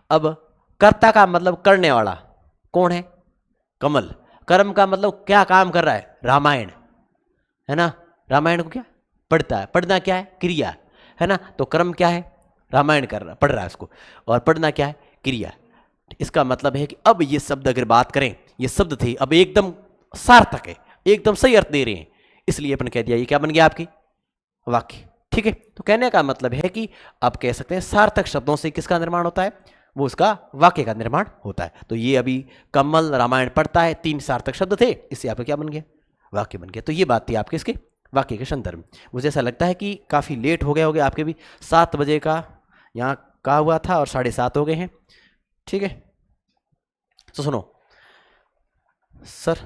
अब कर्ता का मतलब करने वाला कौन है? कमल। कर्म का मतलब क्या काम कर रहा है? रामायण, है ना, रामायण को क्या पढ़ता है? पढ़ना क्या है? क्रिया, है ना। तो कर्म क्या है? रामायण पढ़ रहा है उसको, और पढ़ना क्या है, क्रिया। इसका मतलब है कि अब ये शब्द अगर बात करें, ये शब्द थे अब एकदम सार्थक है, एकदम सही अर्थ दे रहे हैं, इसलिए अपन कह दिया ये क्या बन गया आपकी वाक्य। ठीक है, तो कहने का मतलब है कि आप कह सकते हैं सार्थक शब्दों से किसका निर्माण होता है, वो उसका वाक्य का निर्माण होता है। तो ये अभी कमल रामायण पढ़ता है, 3 सार्थक शब्द थे, इससे आपका क्या बन गया, वाक्य बन गया। तो ये बात थी आपके इसके वाक्य के संदर्भ में। मुझे ऐसा लगता है कि काफ़ी लेट हो गया आपके भी, 7 बजे का यहाँ कहा हुआ था और 7:30 हो गए हैं। ठीक है, तो सुनो सर,